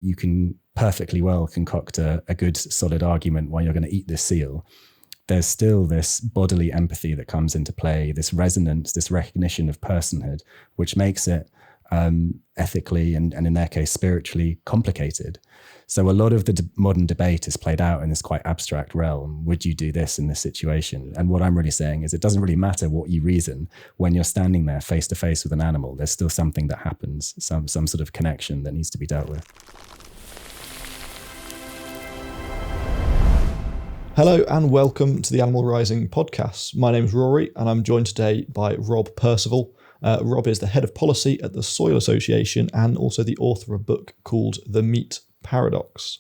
you can perfectly well concoct a good solid argument why you're going to eat this seal, there's still this bodily empathy that comes into play, this resonance, this recognition of personhood, which makes it ethically and in their case spiritually complicated. So a lot of the modern debate is played out in this quite abstract realm. Would you do this in this situation? And what I'm really saying is it doesn't really matter what you reason when you're standing there face to face with an animal. There's still something that happens, some sort of connection that needs to be dealt with. Hello and welcome to the Animal Rising podcast. My name is Rory and I'm joined today by Rob Percival. Rob is the head of policy at the Soil Association and also the author of a book called The Meat Paradox.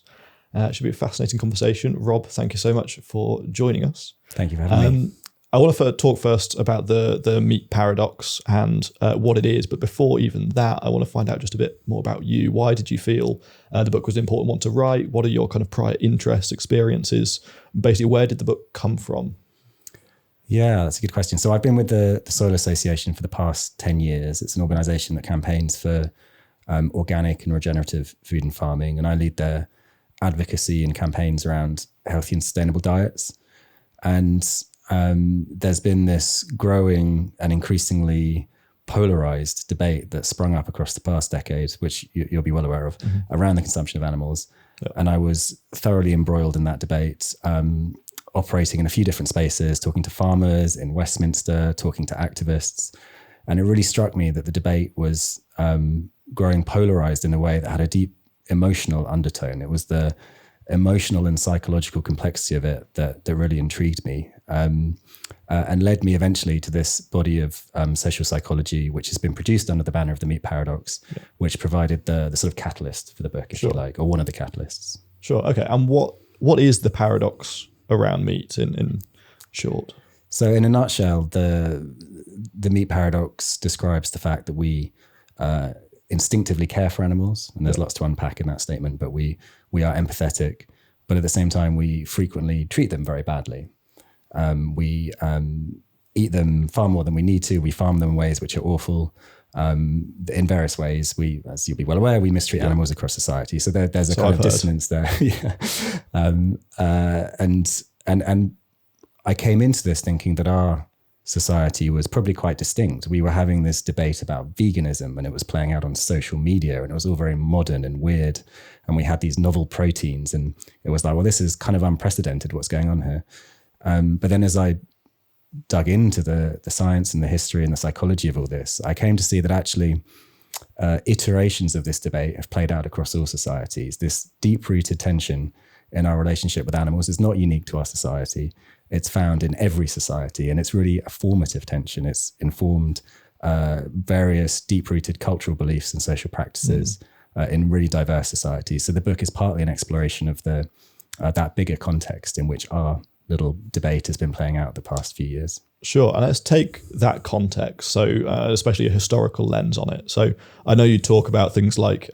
It should be a fascinating conversation. Rob, thank you so much for joining us. Thank you for having me. I want to talk first about the meat paradox and what it is. But before even that, I want to find out just a bit more about you. Why did you feel the book was an important one to write? What are your kind of prior interests, experiences? Basically, where did the book come from? Yeah, that's a good question. So I've been with the Soil Association for the past 10 years. It's an organization that campaigns for organic and regenerative food and farming. And I lead their advocacy and campaigns around healthy and sustainable diets. And there's been this growing and increasingly polarized debate that sprung up across the past decade, which you'll be well aware of, around the consumption of animals. Yep. And I was thoroughly embroiled in that debate, operating in a few different spaces, talking to farmers in Westminster, talking to activists. And it really struck me that the debate was growing polarized in a way that had a deep emotional undertone. It was the emotional and psychological complexity of it that really intrigued me and led me eventually to this body of social psychology, which has been produced under the banner of The Meat Paradox, which provided the sort of catalyst for the book, if you like, or one of the catalysts. Sure. Okay. And what is the paradox around meat in short? So in a nutshell, the meat paradox describes the fact that we instinctively care for animals, and there's lots to unpack in that statement, but we are empathetic, but at the same time, we frequently treat them very badly. We eat them far more than we need to. We farm them in ways which are awful. In various ways, as you'll be well aware, we mistreat animals across society. So there's a kind of dissonance there. And I came into this thinking that our society was probably quite distinct. We were having this debate about veganism and it was playing out on social media and it was all very modern and weird. And we had these novel proteins and it was like, well, this is kind of unprecedented what's going on here. But then as I dug into the science and the history and the psychology of all this, I came to see that actually iterations of this debate have played out across all societies. This deep-rooted tension in our relationship with animals is not unique to our society. It's found in every society, and it's really a formative tension. It's informed various deep-rooted cultural beliefs and social practices in really diverse societies. So the book is partly an exploration of that bigger context in which our little debate has been playing out the past few years. Sure, and let's take that context, so especially a historical lens on it. So I know you talk about things like,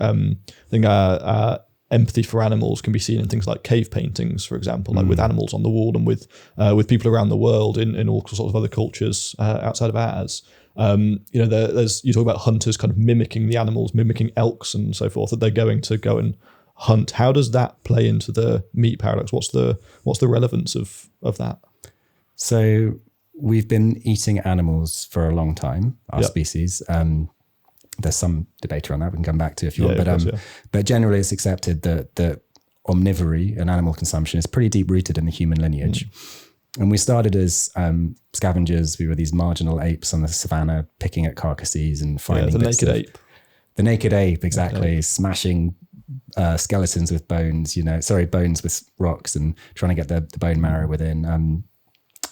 empathy for animals can be seen in things like cave paintings, for example, like with animals on the wall and with people around the world in all sorts of other cultures outside of ours. You talk about hunters kind of mimicking the animals, mimicking elks and so forth, that they're going to go and hunt. How does that play into the meat paradox? What's the relevance of that? So we've been eating animals for a long time, our species. There's some debate around that we can come back to if you want. But generally it's accepted that omnivory and animal consumption is pretty deep rooted in the human lineage. And we started as scavengers. We were these marginal apes on the savannah, picking at carcasses and finding the naked ape. The naked ape, exactly, smashing skeletons with bones, bones with rocks and trying to get the bone marrow within.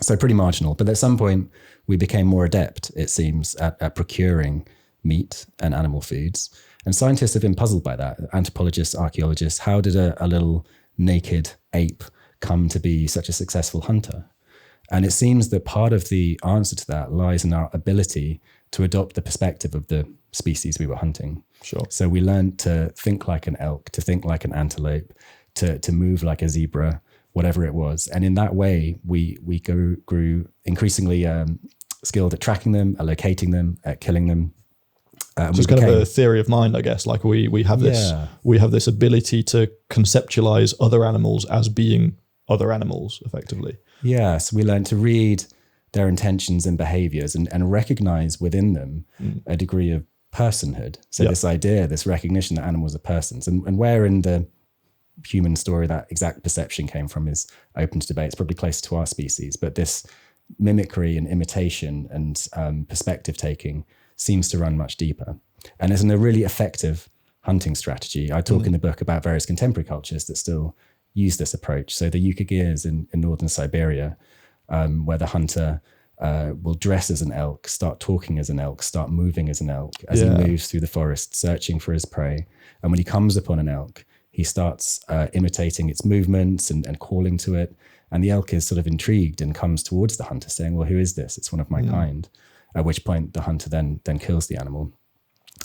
So pretty marginal. But at some point we became more adept, it seems, at procuring meat and animal foods. And scientists have been puzzled by that. Anthropologists, archaeologists, how did a little naked ape come to be such a successful hunter? And it seems that part of the answer to that lies in our ability to adopt the perspective of the species we were hunting. Sure. So we learned to think like an elk, to think like an antelope, to move like a zebra, whatever it was. And in that way, we grew increasingly skilled at tracking them, at locating them, at killing them. So it's kind of a theory of mind, I guess. Like we have this ability to conceptualize other animals as being other animals, effectively. Yeah, so we learn to read their intentions and behaviors and recognize within them a degree of personhood. So this idea, this recognition that animals are persons, and where in the human story that exact perception came from is open to debate. It's probably closer to our species, but this mimicry and imitation and perspective taking seems to run much deeper. And it's a really effective hunting strategy. I talk in the book about various contemporary cultures that still use this approach. So the Yukagirs in northern Siberia, where the hunter will dress as an elk, start talking as an elk, start moving as an elk as he moves through the forest, searching for his prey. And when he comes upon an elk, he starts imitating its movements and calling to it. And the elk is sort of intrigued and comes towards the hunter saying, well, who is this? It's one of my kind. At which point the hunter then kills the animal.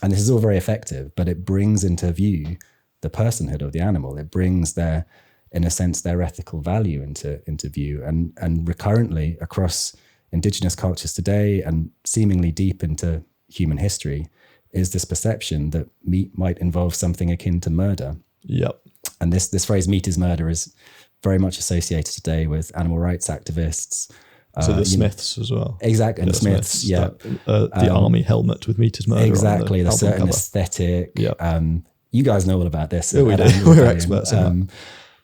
And this is all very effective, but it brings into view the personhood of the animal. It brings in a sense, their ethical value into view. And recurrently across indigenous cultures today and seemingly deep into human history is this perception that meat might involve something akin to murder. Yep. And this phrase, meat is murder, is very much associated today with animal rights activists. So the Smiths as well. Exactly. And the Smiths, yeah. The army helmet with meat is murder. Exactly. The certain cover. Aesthetic. Yeah. You guys know all about this. Yeah, we do. We're experts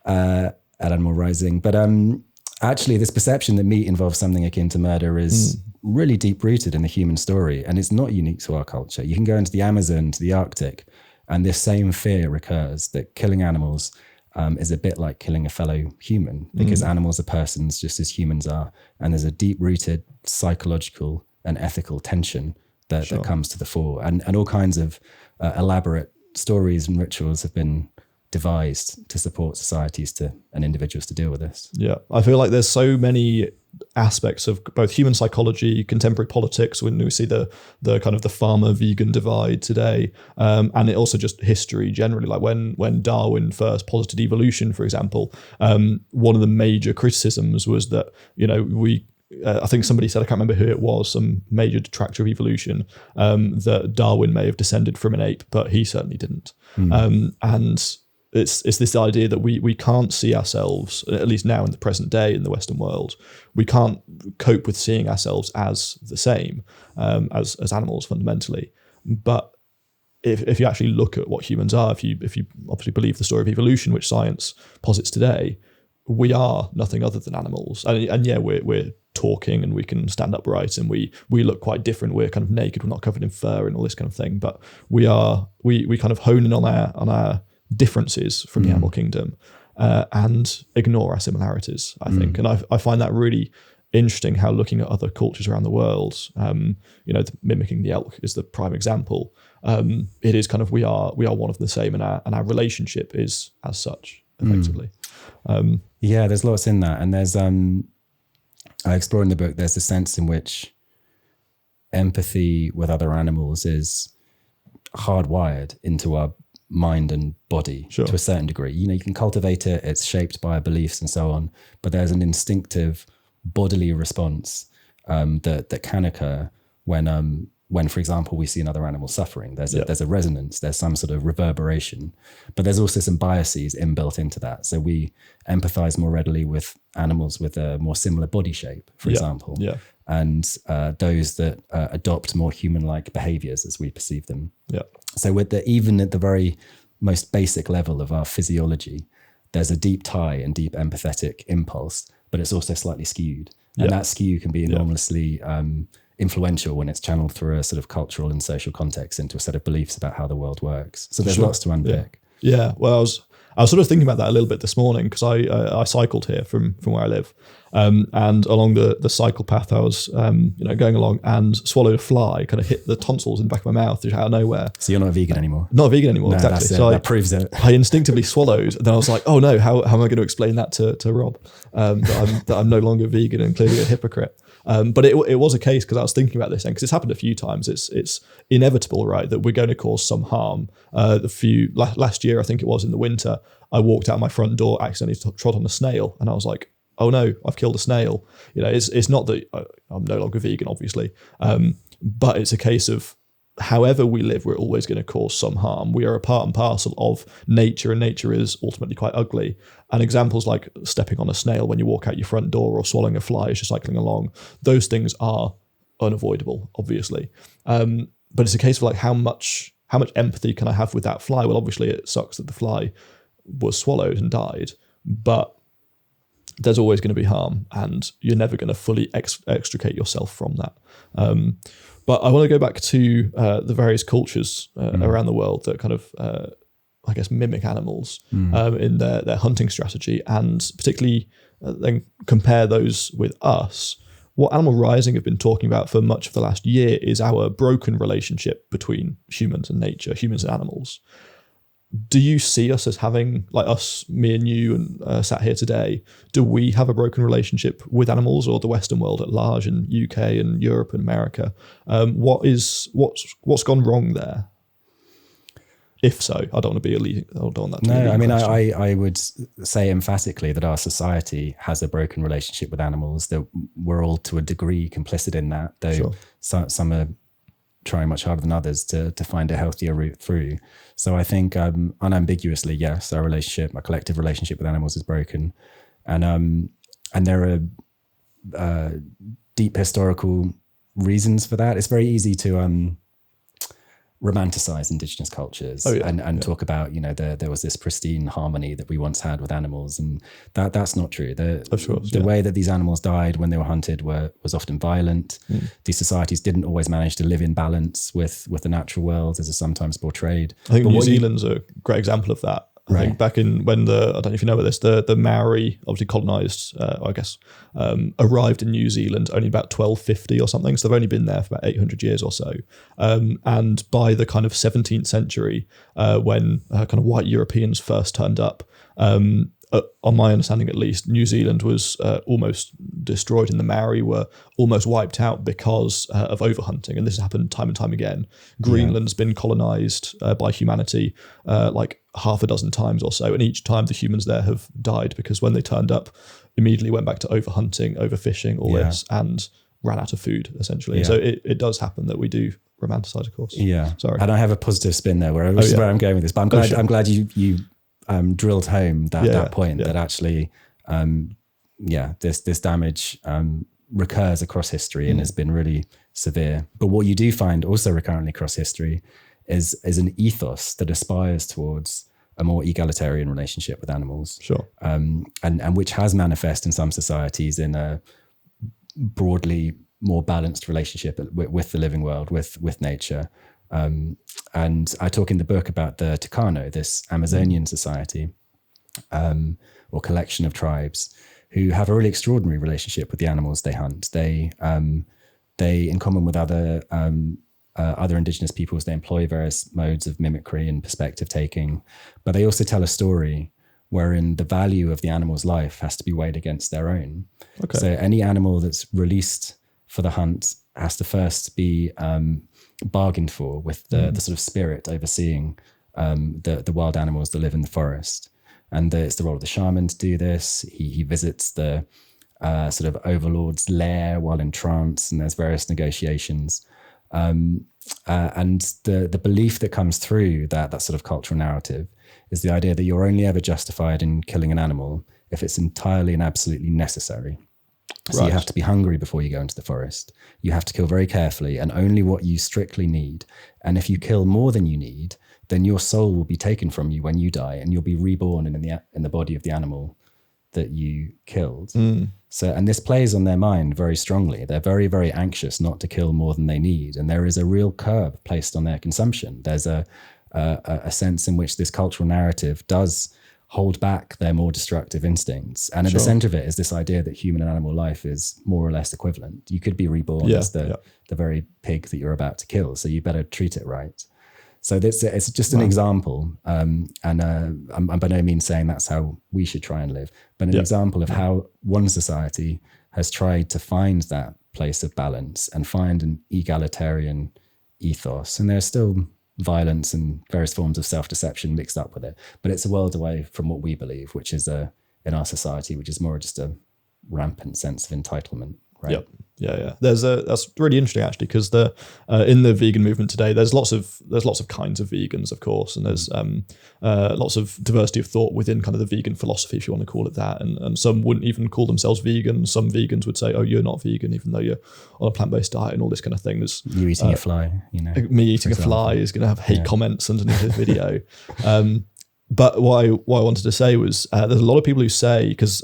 at Animal Rising. But actually, this perception that meat involves something akin to murder is really deep-rooted in the human story. And it's not unique to our culture. You can go into the Amazon, to the Arctic, and this same fear recurs that killing animals is a bit like killing a fellow human, because animals are persons just as humans are. And there's a deep-rooted psychological and ethical tension that comes to the fore. And all kinds of elaborate stories and rituals have been devised to support societies and individuals to deal with this. Yeah, I feel like there's so many aspects of both human psychology, contemporary politics, when we see the kind of the farmer vegan divide today, and it also just history generally. Like when Darwin first posited evolution, for example, one of the major criticisms was that, I think somebody said, I can't remember who it was, some major detractor of evolution, that Darwin may have descended from an ape, but he certainly didn't. And it's this idea that we can't see ourselves, at least now in the present day in the Western world, we can't cope with seeing ourselves as the same as animals fundamentally. But if you actually look at what humans are, if you obviously believe the story of evolution, which science posits today, we are nothing other than animals. And yeah, we're talking and we can stand upright and we look quite different. We're kind of naked, we're not covered in fur and all this kind of thing. But we kind of hone in on our differences from the animal kingdom and ignore our similarities, I think. And I find that really interesting, how looking at other cultures around the world, mimicking the elk is the prime example. It is kind of we are one of the same, and our relationship is as such, effectively. Yeah, there's lots in that. And there's I explore in the book, there's a sense in which empathy with other animals is hardwired into our mind and body to a certain degree. You can cultivate it, it's shaped by our beliefs and so on, but there's an instinctive bodily response that can occur when, for example, we see another animal suffering. There's a resonance, there's some sort of reverberation, but there's also some biases inbuilt into that. So we empathize more readily with animals with a more similar body shape, for example, and those that adopt more human-like behaviors as we perceive them. So even at the very most basic level of our physiology, there's a deep tie and deep empathetic impulse, but it's also slightly skewed. And that skew can be enormously influential when it's channeled through a sort of cultural and social context into a set of beliefs about how the world works. So there's lots to unpick. Yeah. Well, I was sort of thinking about that a little bit this morning, because I cycled here from where I live, and along the cycle path I was going along and swallowed a fly, kind of hit the tonsils in the back of my mouth just out of nowhere. So you're not a vegan anymore? Not a vegan anymore, no, exactly. So that proves it. I instinctively swallowed, and then I was like, oh no, how am I going to explain that to Rob, that I'm no longer vegan and clearly a hypocrite? But it was a case, because I was thinking about this, because it's happened a few times. It's inevitable, right, that we're going to cause some harm. Last year, I think it was in the winter, I walked out my front door, accidentally trod on a snail, and I was like, oh no, I've killed a snail. It's not that I'm no longer vegan, obviously, but it's a case of however we live, we're always going to cause some harm. We are a part and parcel of nature, and nature is ultimately quite ugly. And examples like stepping on a snail when you walk out your front door, or swallowing a fly as you're cycling along, those things are unavoidable, obviously. But it's a case of like, how much empathy can I have with that fly? Well, obviously it sucks that the fly was swallowed and died, but there's always going to be harm, and you're never going to fully extricate yourself from that. But I want to go back to the various cultures around the world that kind of, I guess, mimic animals in their hunting strategy, and particularly then compare those with us. What Animal Rising have been talking about for much of the last year is our broken relationship between humans and nature, humans and animals. Do you see us as having, like us, me and you, and sat here today, do we have a broken relationship with animals, or the Western world at large, in UK and Europe and America? What's gone wrong there? If so, I don't want to be a leading. I don't want that to be a leading question. I would say emphatically that our society has a broken relationship with animals, that we're all to a degree complicit in that, though some are trying much harder than others to find a healthier route through. So I think unambiguously, yes, our collective relationship with animals is broken. And there are deep historical reasons for that. It's very easy to romanticize indigenous cultures and talk about, there was this pristine harmony that we once had with animals, and that's not true. The way that these animals died when they were hunted was often violent. These societies didn't always manage to live in balance with the natural world, as is sometimes portrayed. I think New Zealand's a great example of that. I think back in when I don't know if you know about this, the Maori obviously colonised, arrived in New Zealand only about 1250 or something. So they've only been there for about 800 years or so. And by the kind of 17th century, when kind of white Europeans first turned up, on my understanding at least, New Zealand was almost destroyed, and the Maori were almost wiped out because of overhunting. And this has happened time and time again. Greenland's been colonised by humanity like half a dozen times or so, and each time the humans there have died because when they turned up, immediately went back to overhunting, overfishing, all this, and ran out of food, essentially. So it does happen that we do romanticize, of course. Sorry. And I have a positive spin there where I'm going with this, but I'm glad you drilled home that point that actually, this damage recurs across history and has been really severe. But what you do find also recurrently across history is an ethos that aspires towards a more egalitarian relationship with animals. And which has manifest in some societies in a broadly more balanced relationship with the living world, with nature. And I talk in the book about the Tucano, this Amazonian society or collection of tribes who have a really extraordinary relationship with the animals they hunt. They in common with other indigenous peoples, they employ various modes of mimicry and perspective taking, but they also tell a story wherein the value of the animal's life has to be weighed against their own. So any animal that's released for the hunt has to first be bargained for with the sort of spirit overseeing the wild animals that live in the forest. And it's the role of the shaman to do this. He visits the sort of overlord's lair while in trance, and there's various negotiations. And the belief that comes through that sort of cultural narrative is the idea that you're only ever justified in killing an animal if it's entirely and absolutely necessary. So you have to be hungry before you go into the forest. You have to kill very carefully and only what you strictly need. And if you kill more than you need, then your soul will be taken from you when you die, and you'll be reborn in the body of the animal that you killed. So, and this plays on their mind very strongly. They're very, very anxious not to kill more than they need. And there is a real curb placed on their consumption. There's a sense in which this cultural narrative does hold back their more destructive instincts. And at the center of it is this idea that human and animal life is more or less equivalent. You could be reborn as the very pig that you're about to kill. So you better treat it right. So it's just an example. And I'm by no means saying that's how we should try and live, but an example of how one society has tried to find that place of balance and find an egalitarian ethos. And there's still violence and various forms of self-deception mixed up with it, but it's a world away from what we believe, which is in our society, which is more just a rampant sense of entitlement right? Yep. Yeah. That's really interesting actually, because in the vegan movement today, there's lots of kinds of vegans, of course, and there's lots of diversity of thought within kind of the vegan philosophy, if you want to call it that. And some wouldn't even call themselves vegan. Some vegans would say, "Oh, you're not vegan," even though you're on a plant-based diet and all this kind of thing. There's You eating a fly, me eating a fly is going to have hate comments underneath this video. But what I wanted to say was there's a lot of people who say, because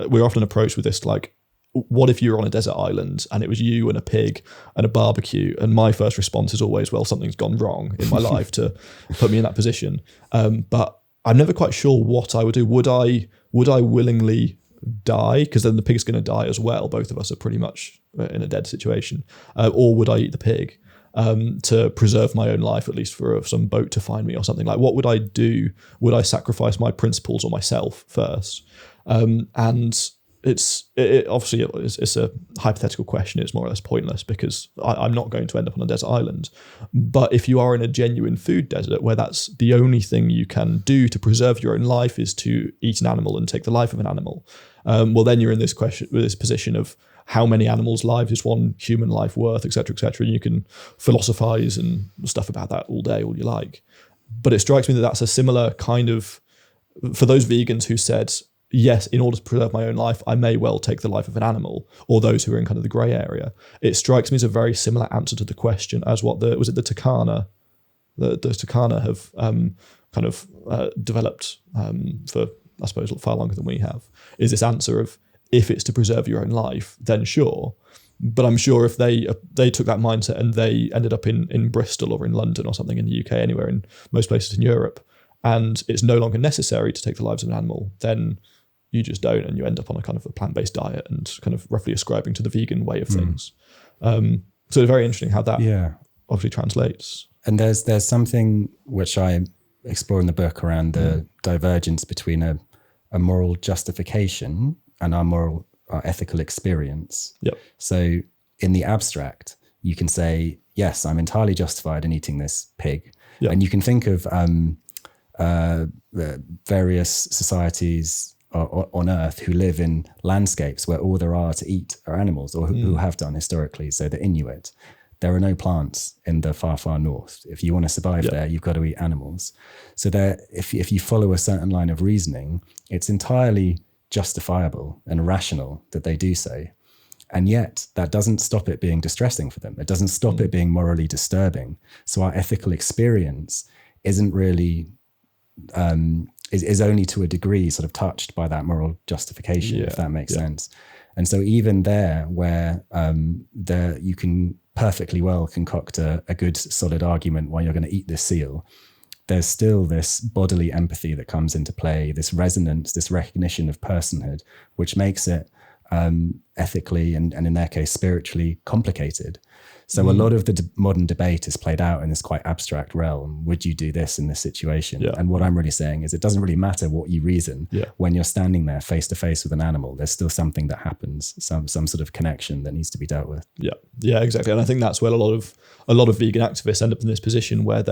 we're often approached with this, like, what if you were on a desert island and it was you and a pig and a barbecue? And my first response is always, well, something's gone wrong in my life to put me in that position. But I'm never quite sure what I would do. Would I willingly die? Because then the pig's going to die as well. Both of us are pretty much in a dead situation. Or would I eat the pig to preserve my own life, at least for some boat to find me or something? Like, what would I do? Would I sacrifice my principles or myself first? And it's a hypothetical question. It's more or less pointless, because I'm not going to end up on a desert island. But if you are in a genuine food desert where that's the only thing you can do to preserve your own life is to eat an animal and take the life of an animal, well, then you're in this position of how many animals' lives is one human life worth, et cetera, and you can philosophize and stuff about that all day, all you like. But it strikes me that that's a similar kind of, for those vegans who said, yes, in order to preserve my own life, I may well take the life of an animal, or those who are in kind of the grey area. It strikes me as a very similar answer to the question as what the Turkana have kind of developed for, I suppose, far longer than we have, is this answer of, if it's to preserve your own life, then sure. But I'm sure if they took that mindset and they ended up in Bristol or in London or something in the UK, anywhere in most places in Europe, and it's no longer necessary to take the lives of an animal, then you just don't, and you end up on a kind of a plant-based diet and kind of roughly ascribing to the vegan way of things. So it's very interesting how that obviously translates. And there's something which I explore in the book around the divergence between a moral justification and our ethical experience. Yep. So in the abstract, you can say, yes, I'm entirely justified in eating this pig. Yep. And you can think of various societies on Earth who live in landscapes where all there are to eat are animals, or who have done historically. So the Inuit, there are no plants in the far, far north. If you want to survive there, you've got to eat animals. So if you follow a certain line of reasoning, it's entirely justifiable and rational that they do so. And yet that doesn't stop it being distressing for them. It doesn't stop it being morally disturbing. So our ethical experience isn't really, is only to a degree sort of touched by that moral justification, if that makes sense. And so even there where you can perfectly well concoct a good solid argument why you're going to eat this seal, there's still this bodily empathy that comes into play, this resonance, this recognition of personhood, which makes it ethically and in their case spiritually complicated. So a lot of the modern debate is played out in this quite abstract realm. Would you do this in this situation? And what I'm really saying is it doesn't really matter what you reason when you're standing there face to face with an animal. There's still something that happens, some sort of connection that needs to be dealt with. Yeah, exactly. And I think that's where a lot of vegan activists end up in this position where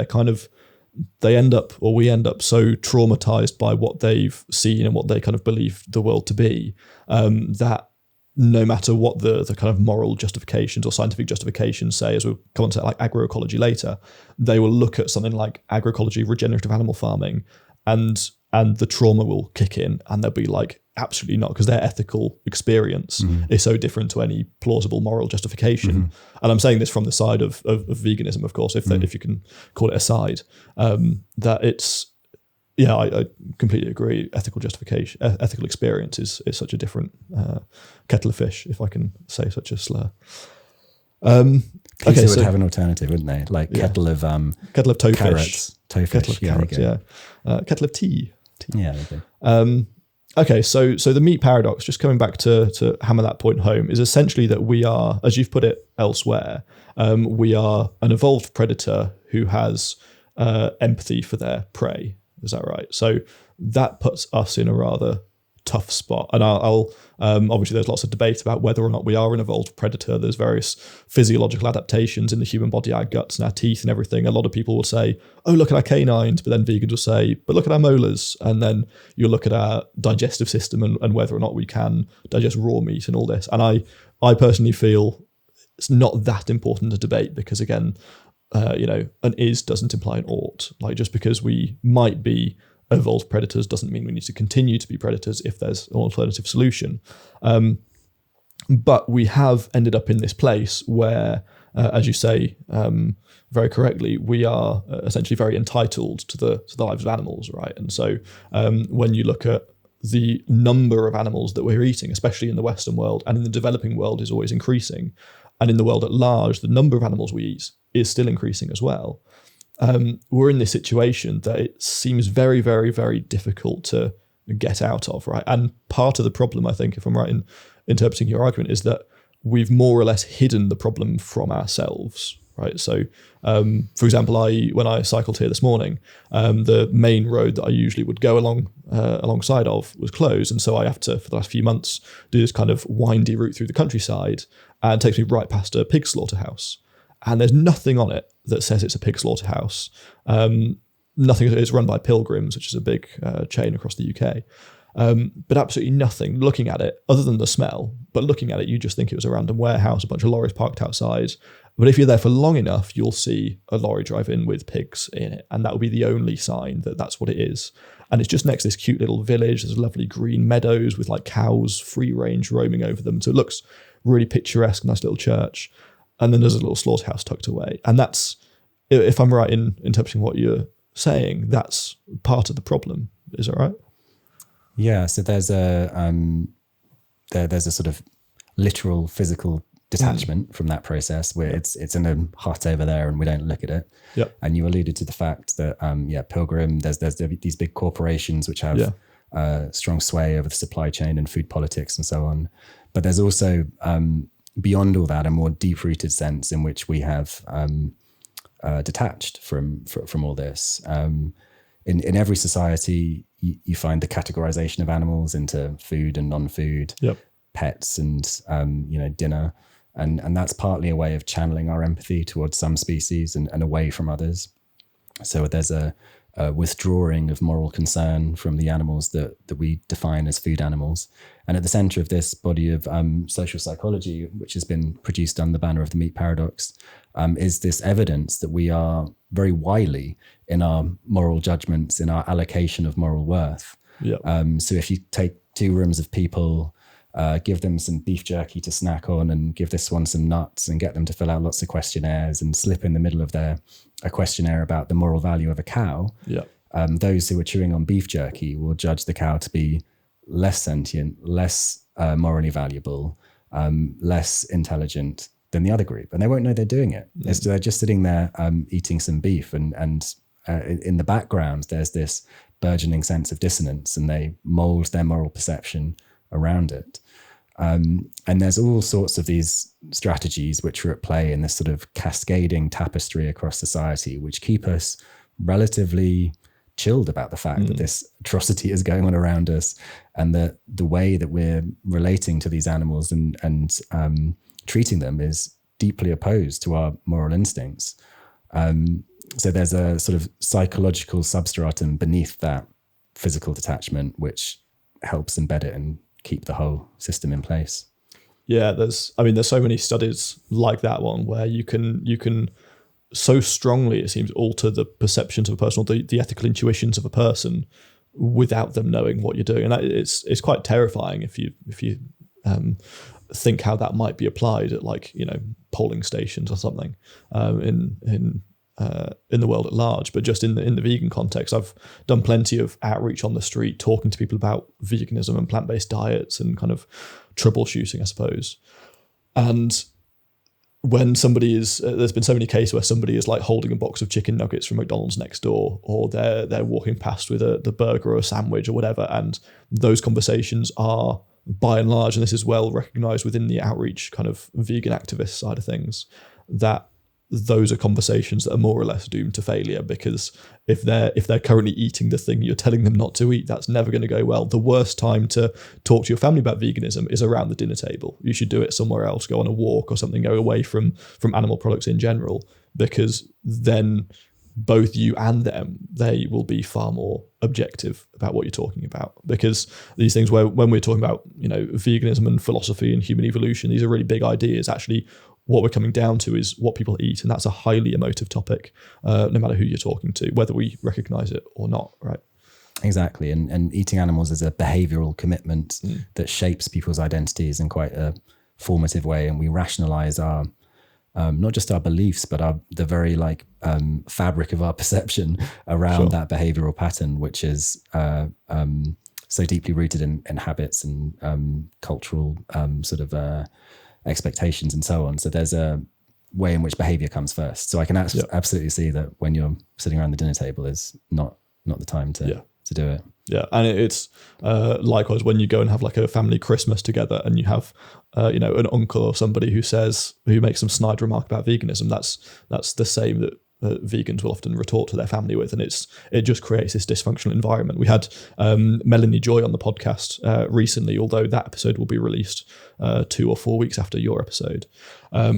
we end up so traumatized by what they've seen and what they kind of believe the world to be, that no matter what the kind of moral justifications or scientific justifications say, as we'll come on to like agroecology later, they will look at something like agroecology, regenerative animal farming, and the trauma will kick in and they'll be like, absolutely not, because their ethical experience is so different to any plausible moral justification. And I'm saying this from the side of veganism, of course, if you can call it a side, that it's, I completely agree. Ethical justification, ethical experience is such a different kettle of fish, if I can say such a slur. Pizza would have an alternative, wouldn't they? Like kettle of tofu carrots, tofu, kettle of carrots, kettle of tea. Yeah. Okay. Okay, so the meat paradox, just coming back to hammer that point home, is essentially that we are, as you've put it elsewhere, we are an evolved predator who has empathy for their prey. Is that right? So that puts us in a rather tough spot. And I'll obviously there's lots of debate about whether or not we are an evolved predator. There's various physiological adaptations in the human body, our guts and our teeth and everything. A lot of people will say, oh, look at our canines, but then vegans will say, but look at our molars. And then you'll look at our digestive system and whether or not we can digest raw meat and all this. And I personally feel it's not that important to debate because, again, an is doesn't imply an ought. Like, just because we might be evolved predators doesn't mean we need to continue to be predators if there's an alternative solution. But we have ended up in this place where, as you say very correctly, we are essentially very entitled to the lives of animals, right? And so when you look at the number of animals that we're eating, especially in the Western world and in the developing world, is always increasing. And in the world at large, the number of animals we eat is still increasing as well. We're in this situation that it seems very, very, very difficult to get out of, right? And part of the problem, I think, if I'm right in interpreting your argument, is that we've more or less hidden the problem from ourselves, right? So, for example, when I cycled here this morning, the main road that I usually would go alongside of was closed. And so I have to, for the last few months, do this kind of windy route through the countryside, and it takes me right past a pig slaughterhouse. And there's nothing on it that says it's a pig slaughterhouse. Nothing. It's run by Pilgrims, which is a big chain across the UK. But absolutely nothing looking at it other than the smell. But looking at it, you just think it was a random warehouse, a bunch of lorries parked outside. But if you're there for long enough, you'll see a lorry drive in with pigs in it. And that will be the only sign that that's what it is. And it's just next to this cute little village. There's lovely green meadows with like cows free range roaming over them. So it looks really picturesque, nice little church. And then there's a little slaughterhouse tucked away. And that's, if I'm right in interpreting what you're saying, that's part of the problem. Is that right? Yeah. So there's a sort of literal physical detachment from that process where it's in a hut over there and we don't look at it. Yep. And you alluded to the fact that Pilgrim, there's these big corporations which have strong sway over the supply chain and food politics and so on. But there's also beyond all that, a more deep-rooted sense in which we have detached from all this. In every society, you find the categorization of animals into food and non-food, pets and dinner, and that's partly a way of channeling our empathy towards some species and away from others. So there's a withdrawing of moral concern from the animals that we define as food animals. And at the center of this body of social psychology, which has been produced under the banner of the meat paradox, is this evidence that we are very wily in our moral judgments, in our allocation of moral worth. Yep. So if you take two rooms of people, give them some beef jerky to snack on and give this one some nuts and get them to fill out lots of questionnaires and slip in the middle of a questionnaire about the moral value of a cow. Those who are chewing on beef jerky will judge the cow to be less sentient, less morally valuable, less intelligent than the other group. And they won't know they're doing it. They're just sitting there eating some beef and in the background, there's this burgeoning sense of dissonance and they mold their moral perception around it. And there's all sorts of these strategies which are at play in this sort of cascading tapestry across society, which keep us relatively chilled about the fact that this atrocity is going on around us and that the way that we're relating to these animals and treating them is deeply opposed to our moral instincts. So there's a sort of psychological substratum beneath that physical detachment, which helps embed it and keep the whole system in place. Yeah, there's so many studies like that one where you can so strongly, it seems, alter the perceptions of a person or the ethical intuitions of a person without them knowing what you're doing. And it's quite terrifying if you think how that might be applied at polling stations or something in the world at large. But just in the vegan context, I've done plenty of outreach on the street, talking to people about veganism and plant-based diets and kind of troubleshooting, I suppose. And when there's been so many cases where somebody is like holding a box of chicken nuggets from McDonald's next door, or they're walking past with the burger or a sandwich or whatever, and those conversations are, by and large, and this is well recognized within the outreach kind of vegan activist side of things, that those are conversations that are more or less doomed to failure, because if they're currently eating the thing you're telling them not to eat, that's never going to go well. The worst time to talk to your family about veganism is around the dinner table. You should do it somewhere else, go on a walk or something, go away from animal products in general, because then both you and them, they will be far more objective about what you're talking about. Because these things, when we're talking about, veganism and philosophy and human evolution, these are really big ideas. Actually, what we're coming down to is what people eat, and that's a highly emotive topic, no matter who you're talking to, whether we recognize it or not, right? Exactly. And eating animals is a behavioral commitment that shapes people's identities in quite a formative way. And we rationalize our, not just our beliefs, but the very fabric of our perception around that behavioral pattern, which is so deeply rooted in habits and cultural expectations and so on. So there's a way in which behavior comes first. So I can absolutely see that when you're sitting around the dinner table is not the time to do it. Yeah, and it's likewise when you go and have like a family Christmas together, and you have an uncle or somebody who makes some snide remark about veganism. That's the same that vegans will often retort to their family with, and it just creates this dysfunctional environment. We had Melanie Joy on the podcast recently, although that episode will be released 2 or 4 weeks after your episode,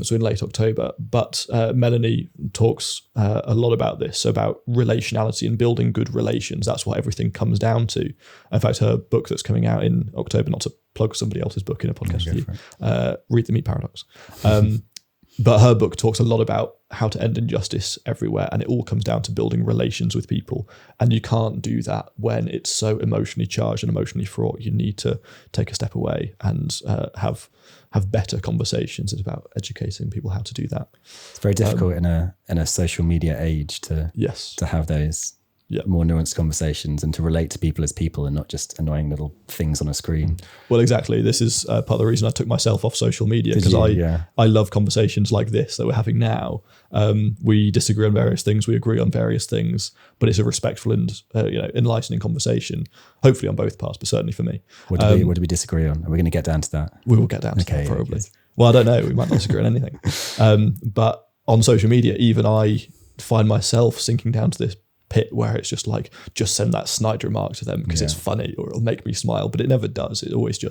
so in late October. But Melanie talks a lot about this, about relationality and building good relations. That's what everything comes down to. In fact, her book that's coming out in October, not to plug somebody else's book in a podcast with you, read The Meat Paradox. But her book talks a lot about how to end injustice everywhere, and it all comes down to building relations with people. And you can't do that when it's so emotionally charged and emotionally fraught. You need to take a step away and have better conversations. It's about educating people how to do that. It's very difficult in a social media age to have those more nuanced conversations and to relate to people as people and not just annoying little things on a screen. Well, exactly. This is part of the reason I took myself off social media, because I love conversations like this that we're having now. We disagree on various things, we agree on various things, but it's a respectful and enlightening conversation, hopefully on both parts, but certainly for me. What do we disagree on? Are we going to get down to that? We will get down to that probably. Well, I don't know. We might not disagree on anything. But on social media, even I find myself sinking down to this pit where it's just like, just send that snide remark to them because it's funny or it'll make me smile, but it never does. It always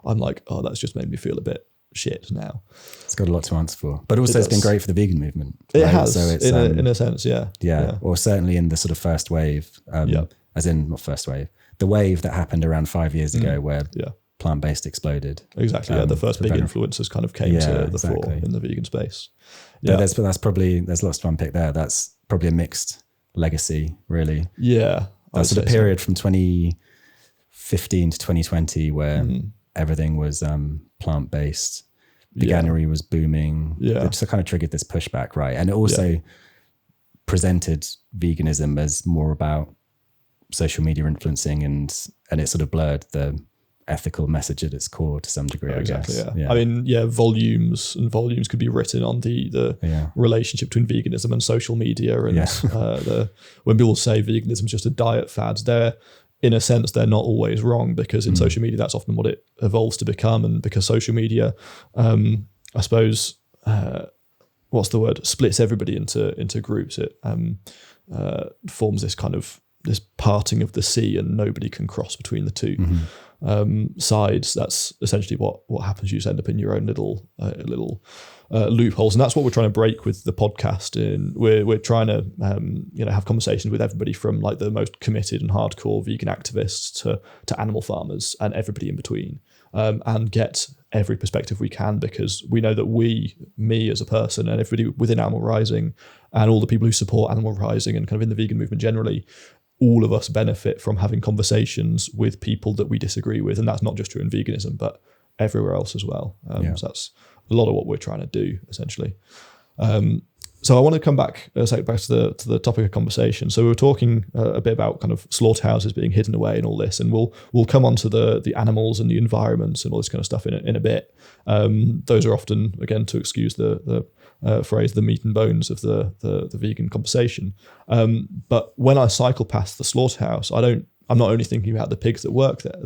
I'm like, oh, that's just made me feel a bit shit now. It's got a lot to answer for, but also it's been great for the vegan movement. It has, so it's, in a sense, yeah. Or certainly in the sort of first wave, as in not first wave, the wave that happened around 5 years ago where plant-based exploded. Exactly. The first big influencers kind of came to the fore in the vegan space. Yeah, there's lots to unpick there. That's probably a mixed legacy, really. That's sort of period from 2015 to 2020 where everything was plant-based, veganuary was booming. It just kind of triggered this pushback, right? And it also presented veganism as more about social media influencing, and it sort of blurred the ethical message at its core to some degree, I guess. I mean, volumes could be written on the relationship between veganism and social media. And when people say veganism is just a diet fad, in a sense, they're not always wrong, because in social media, that's often what it evolves to become. And because social media, I suppose, what's the word? Splits everybody into groups. It forms this kind of this parting of the sea, and nobody can cross between the two sides. That's essentially what happens. You just end up in your own little loopholes, and that's what we're trying to break with the podcast. And we're trying to have conversations with everybody from like the most committed and hardcore vegan activists to animal farmers and everybody in between, and get every perspective we can, because we know that me as a person and everybody within Animal Rising and all the people who support Animal Rising and kind of in the vegan movement generally, all of us benefit from having conversations with people that we disagree with. And that's not just true in veganism, but everywhere else as well. So that's a lot of what we're trying to do, essentially. So I want to come back to the topic of conversation. So we were talking a bit about kind of slaughterhouses being hidden away and all this, and we'll come on to the animals and the environments and all this kind of stuff in a bit. Those are often, again, to excuse the phrase, the meat and bones of the vegan conversation. But when I cycle past the slaughterhouse, I don't I'm not only thinking about the pigs that work there,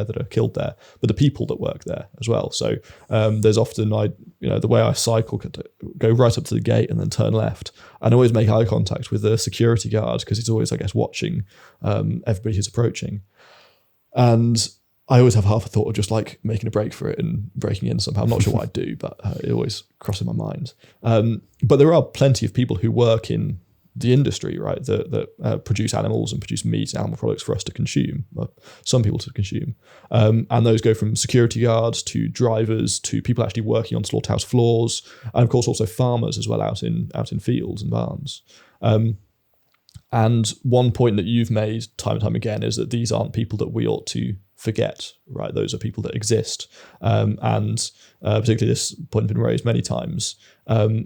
that are killed there, but the people that work there as well. So there's often the way I cycle, go right up to the gate and then turn left, and always make eye contact with the security guard because he's always, I guess, watching everybody who's approaching. And I always have half a thought of just like making a break for it and breaking in somehow. I'm not sure what I'd do, but it always crosses my mind. But there are plenty of people who work in the industry, right, that produce animals and produce meat and animal products for us to consume, some people to consume. And those go from security guards to drivers to people actually working on slaughterhouse floors, and of course also farmers as well out in fields and barns. And one point that you've made time and time again is that these aren't people that we ought to forget, right? Those are people that exist. And particularly this point has been raised many times.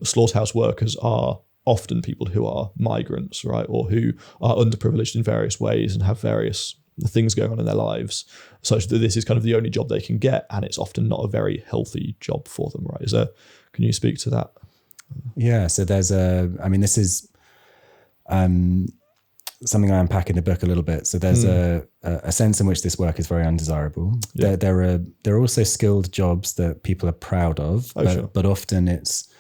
Slaughterhouse workers are often people who are migrants, right? Or who are underprivileged in various ways and have various things going on in their lives, such that this is kind of the only job they can get. And it's often not a very healthy job for them, right? Can you speak to that? Yeah. So this is something I unpack in the book a little bit. So there's a sense in which this work is very undesirable. Yeah. There are also skilled jobs that people are proud of, but often it's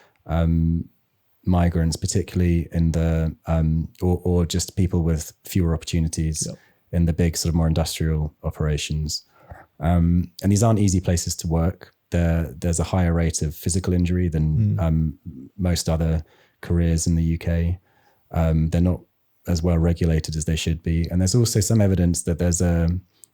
migrants, particularly in the or just people with fewer opportunities in the big sort of more industrial operations. And these aren't easy places to work. There's a higher rate of physical injury than most other careers in the UK. They're not as well regulated as they should be. And there's also some evidence that there's a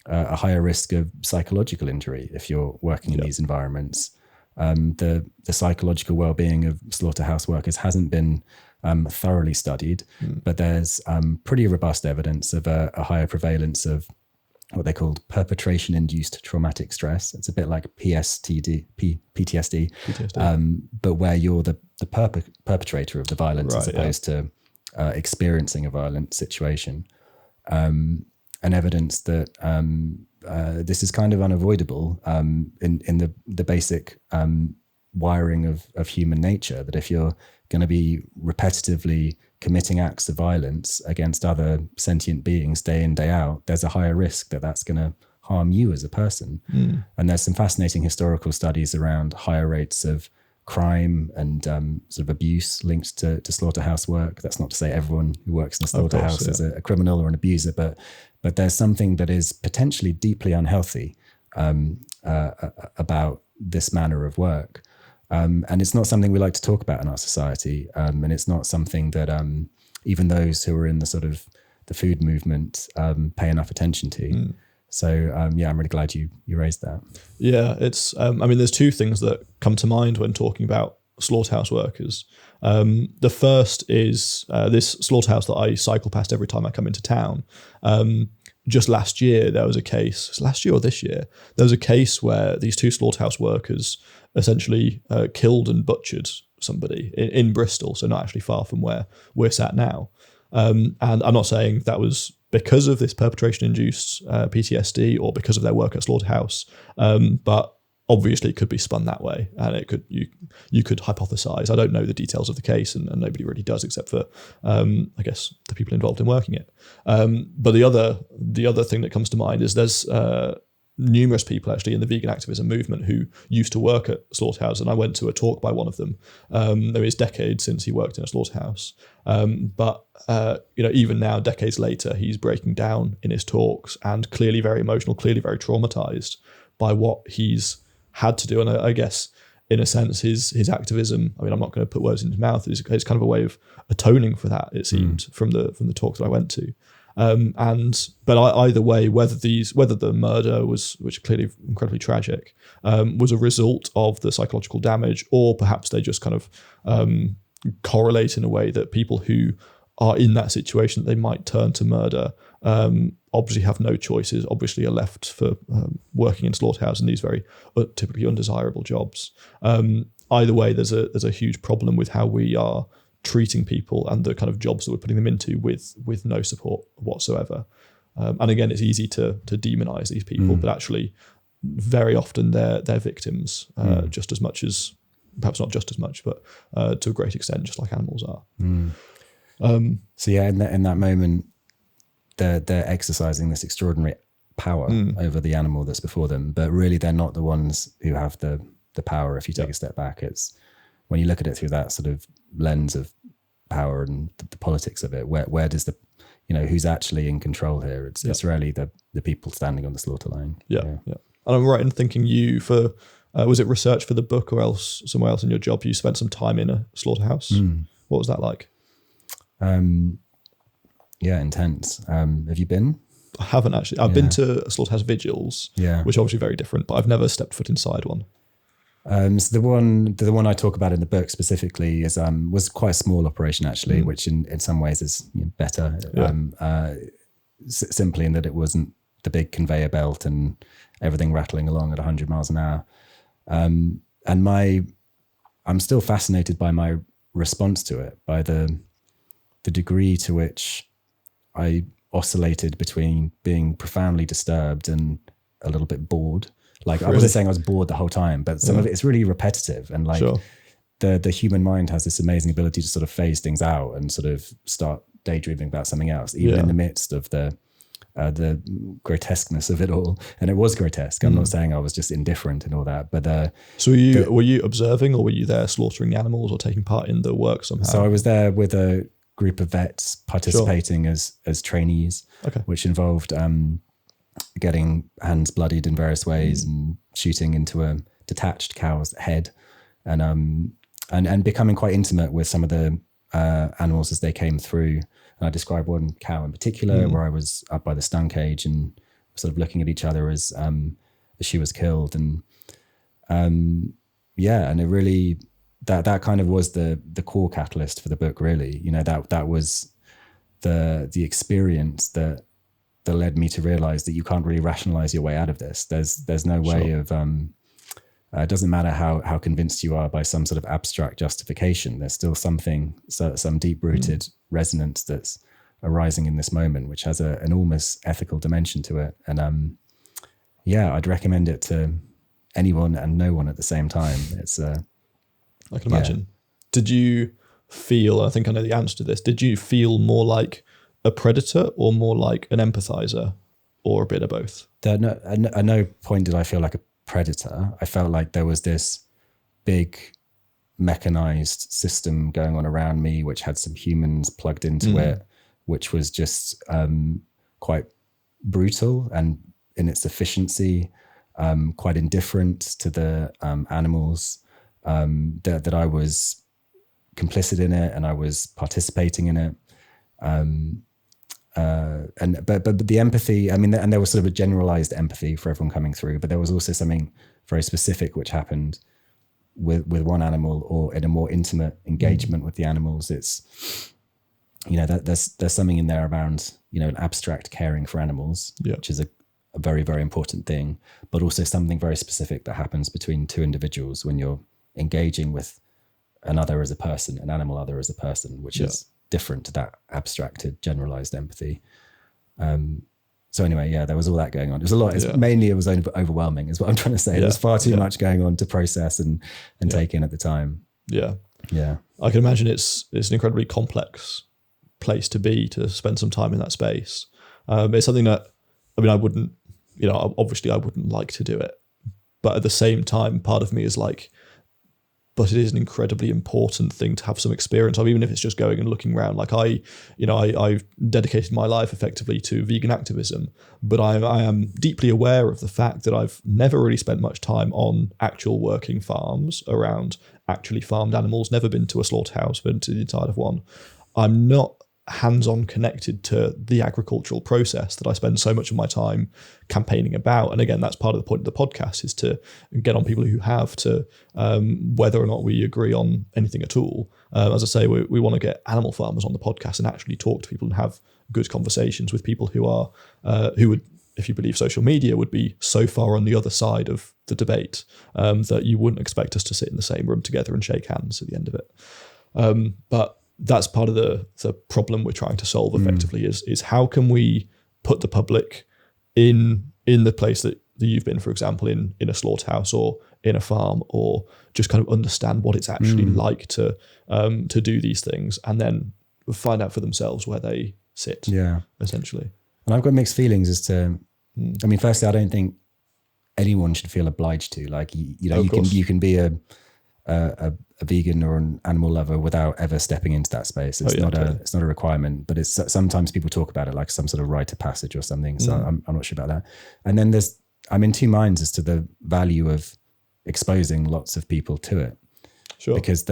higher risk of psychological injury if you're working in these environments. The psychological well-being of slaughterhouse workers hasn't been thoroughly studied, but there's pretty robust evidence of a higher prevalence of what they called perpetration-induced traumatic stress. It's a bit like PTSD, but where you're the perpetrator of the violence as opposed to experiencing a violent situation, and evidence that this is kind of unavoidable in the basic wiring of human nature, that if you're going to be repetitively committing acts of violence against other sentient beings day in, day out, there's a higher risk that that's going to harm you as a person. And there's some fascinating historical studies around higher rates of crime and sort of abuse linked to slaughterhouse work. That's not to say everyone who works in a slaughterhouse is a criminal or an abuser, but there's something that is potentially deeply unhealthy about this manner of work. And it's not something we like to talk about in our society. And it's not something that even those who are in the sort of the food movement pay enough attention to. So I'm really glad you raised that. Yeah, it's there's two things that come to mind when talking about slaughterhouse workers. The first is this slaughterhouse that I cycle past every time I come into town. Just last year, there was a case, last year or this year, there was a case where these two slaughterhouse workers essentially killed and butchered somebody in Bristol, so not actually far from where we're sat now. And I'm not saying that was because of this perpetration-induced PTSD or because of their work at slaughterhouse, but obviously it could be spun that way, and it could you could hypothesize. I don't know the details of the case, and nobody really does, except for I guess the people involved in working it. But the other thing that comes to mind is there's numerous people actually in the vegan activism movement who used to work at slaughterhouse, and I went to a talk by one of them. It was decades since he worked in a slaughterhouse, but even now, decades later, he's breaking down in his talks and clearly very emotional, clearly very traumatized by what he's had to do. And I guess in a sense, his activism, I'm not going to put words in his mouth, it's kind of a way of atoning for that, it seemed, from the talk that I went to. But either way, whether the murder was, which clearly incredibly tragic, was a result of the psychological damage, or perhaps they just kind of correlate in a way that people who are in that situation that they might turn to murder obviously have no choices, obviously are left for working in slaughterhouse in these very typically undesirable jobs. Either way, there's a huge problem with how we are treating people and the kind of jobs that we're putting them into with no support whatsoever. And again, it's easy to demonize these people, but actually very often they're victims just as much as, perhaps not just as much, but to a great extent, just like animals are. So yeah, in that moment, they're exercising this extraordinary power over the animal that's before them, but really they're not the ones who have the power. If you take a step back, it's when you look at it through that sort of lens of power and the politics of it, where does the, who's actually in control here? It's really the people standing on the slaughter line. Yeah. And I'm right in thinking you, for was it research for the book or else somewhere else in your job, you spent some time in a slaughterhouse? What was that like? Intense. Have you been? I haven't actually. I've been to slaughterhouse vigils, which are obviously very different, but I've never stepped foot inside one. So the one I talk about in the book specifically is was quite a small operation actually, which in some ways is better. Simply in that it wasn't the big conveyor belt and everything rattling along at 100 miles an hour. And I'm still fascinated by my response to it, by the degree to which I oscillated between being profoundly disturbed and a little bit bored. Like I wasn't saying I was bored the whole time, but some of it is really repetitive, and like the human mind has this amazing ability to sort of phase things out and sort of start daydreaming about something else, even in the midst of the grotesqueness of it all. And it was grotesque. I'm not saying I was just indifferent and all that, but so were you observing, or were you there slaughtering the animals or taking part in the work somehow? So I was there with a group of vets participating as trainees, which involved getting hands bloodied in various ways and shooting into a detached cow's head, and becoming quite intimate with some of the animals as they came through. And I described one cow in particular where I was up by the stun cage and sort of looking at each other as she was killed. And and it really, that kind of was the core catalyst for the book, really. That was the experience that led me to realize that you can't really rationalize your way out of this. There's no way of, it doesn't matter how convinced you are by some sort of abstract justification. There's still something, some deep rooted resonance that's arising in this moment, which has an enormous ethical dimension to it. And I'd recommend it to anyone and no one at the same time. It's I can imagine. Did you feel, I think I know the answer to this, did you feel more like a predator or more like an empathizer, or a bit of both? At no point did I feel like a predator. I felt like there was this big mechanized system going on around me, which had some humans plugged into it, which was just quite brutal and in its efficiency, quite indifferent to the animals, that I was complicit in it and I was participating in it. But the empathy, I mean, and there was sort of a generalized empathy for everyone coming through, but there was also something very specific which happened with one animal, or in a more intimate engagement with the animals. It's, there's something in there around, an abstract caring for animals, which is a very, very important thing, but also something very specific that happens between two individuals when you're engaging with another as a person, an animal other as a person, which is different to that abstracted, generalized empathy. So anyway, there was all that going on. It was a lot. Mainly it was overwhelming is what I'm trying to say. There was far too much going on to process and take in at the time. Yeah. I can imagine it's an incredibly complex place to be, to spend some time in that space. It's something that, I wouldn't, obviously I wouldn't like to do it, but at the same time, part of me is like, but it is an incredibly important thing to have some experience of, even if it's just going and looking around. Like I've dedicated my life effectively to vegan activism, but I am deeply aware of the fact that I've never really spent much time on actual working farms around actually farmed animals, never been to a slaughterhouse, been to the inside of one. I'm not hands-on connected to the agricultural process that I spend so much of my time campaigning about. And again, that's part of the point of the podcast, is to get on people who have to, whether or not we agree on anything at all. As I say, we want to get animal farmers on the podcast and actually talk to people and have good conversations with people who are, who would, if you believe social media, would be so far on the other side of the debate that you wouldn't expect us to sit in the same room together and shake hands at the end of it. But that's part of the problem we're trying to solve effectively, is how can we put the public in the place that you've been, for example, in a slaughterhouse or in a farm, or just kind of understand what it's actually like to do these things, and then find out for themselves where they sit, essentially. And I've got mixed feelings as to, I mean, firstly, I don't think anyone should feel obliged to. Like, you know, you can be a vegan or an animal lover without ever stepping into that space. It's it's not a requirement, but it's sometimes people talk about it like some sort of rite of passage or something. So I'm not sure about that. And then I'm in two minds as to the value of exposing lots of people to it. Sure. Because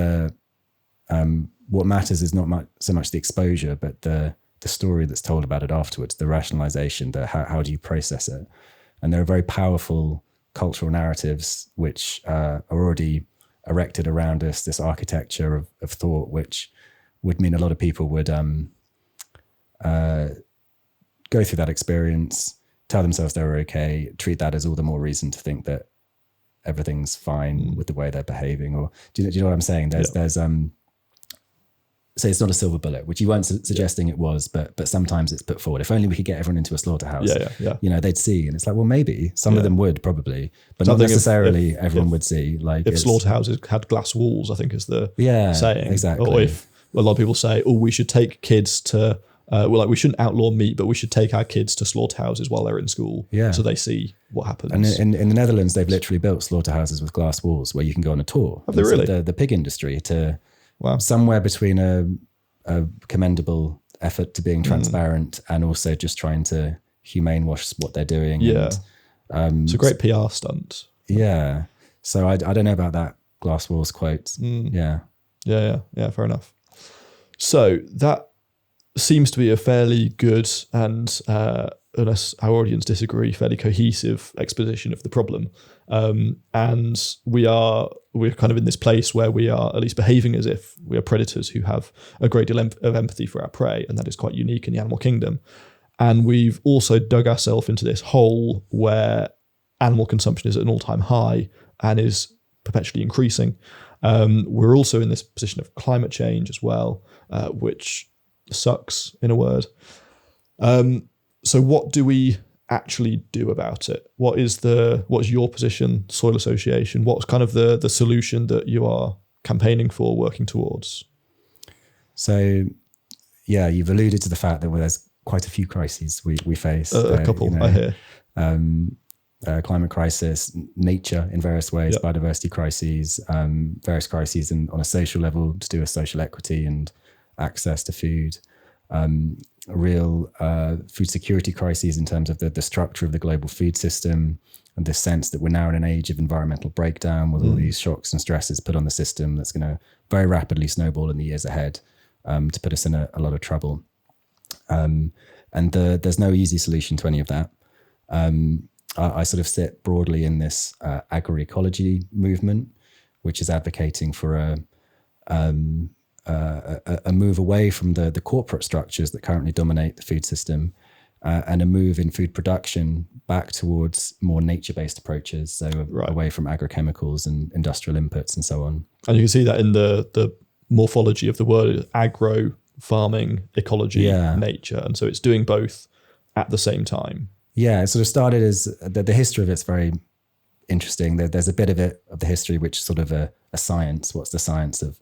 what matters is not so much the exposure, but the story that's told about it afterwards, the rationalization, how do you process it? And there are very powerful cultural narratives which are already erected around us, this architecture of thought, which would mean a lot of people would go through that experience, tell themselves they were okay, treat that as all the more reason to think that everything's fine with the way they're behaving. Or do you know what I'm saying? There's so it's not a silver bullet, which you weren't suggesting it was, but sometimes it's put forward. If only we could get everyone into a slaughterhouse, you know, they'd see. And it's like, well, maybe some of them would probably, but not necessarily everyone would see. Like, if slaughterhouses had glass walls, I think is the saying. Exactly. Or if a lot of people say, we should take kids to, we shouldn't outlaw meat, but we should take our kids to slaughterhouses while they're in school, so they see what happens. And in the Netherlands, they've literally built slaughterhouses with glass walls where you can go on a tour. Have they really? The pig industry somewhere between a commendable effort to being transparent and also just trying to humane wash what they're doing. Yeah. And, it's a great PR stunt. Yeah. So I don't know about that glass walls quote. Yeah. Yeah. Fair enough. So that seems to be a fairly good and, unless our audience disagree, fairly cohesive exposition of the problem. And we're kind of in this place where we are at least behaving as if we are predators who have a great deal of empathy for our prey, and that is quite unique in the animal kingdom. And we've also dug ourselves into this hole where animal consumption is at an all-time high and is perpetually increasing. We're also in this position of climate change as well, which sucks, in a word. So what do we actually do about it? What's your position, Soil Association? What's kind of the solution that you are campaigning for, working towards? So, yeah, you've alluded to the fact that there's quite a few crises we face. A couple, you know, I hear. Climate crisis, nature in various ways, biodiversity crises, various crises on a social level to do with social equity and access to food. Real food security crises in terms of the structure of the global food system and the sense that we're now in an age of environmental breakdown with all these shocks and stresses put on the system that's going to very rapidly snowball in the years ahead to put us in a lot of trouble. And there's no easy solution to any of that. I sort of sit broadly in this agroecology movement, which is advocating for a move away from the corporate structures that currently dominate the food system and a move in food production back towards more nature-based approaches, so away from agrochemicals and industrial inputs and so on. And you can see that in the morphology of the word: agro, farming, ecology, nature. And so it's doing both at the same time. Yeah, it sort of started as the history of it's very interesting. There's a bit of the history which is sort of a science. What's the science of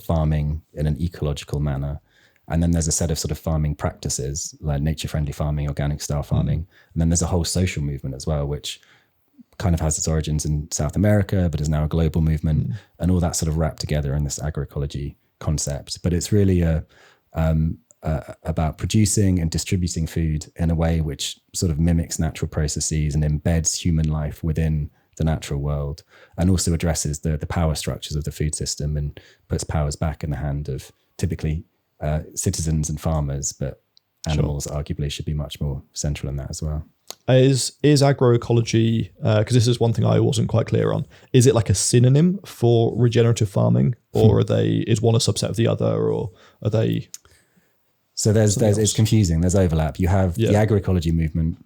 farming in an ecological manner? And then there's a set of sort of farming practices like nature-friendly farming, organic style farming. And then there's a whole social movement as well, which kind of has its origins in South America, but is now a global movement, and all that sort of wrapped together in this agroecology concept. But it's really about producing and distributing food in a way which sort of mimics natural processes and embeds human life within the natural world, and also addresses the power structures of the food system and puts powers back in the hand of typically citizens and farmers, but animals arguably should be much more central in that as well. Is agroecology, because this is one thing I wasn't quite clear on, is it like a synonym for regenerative farming, or is one a subset of the other, or are they? So it's confusing. There's overlap. You have the agroecology movement,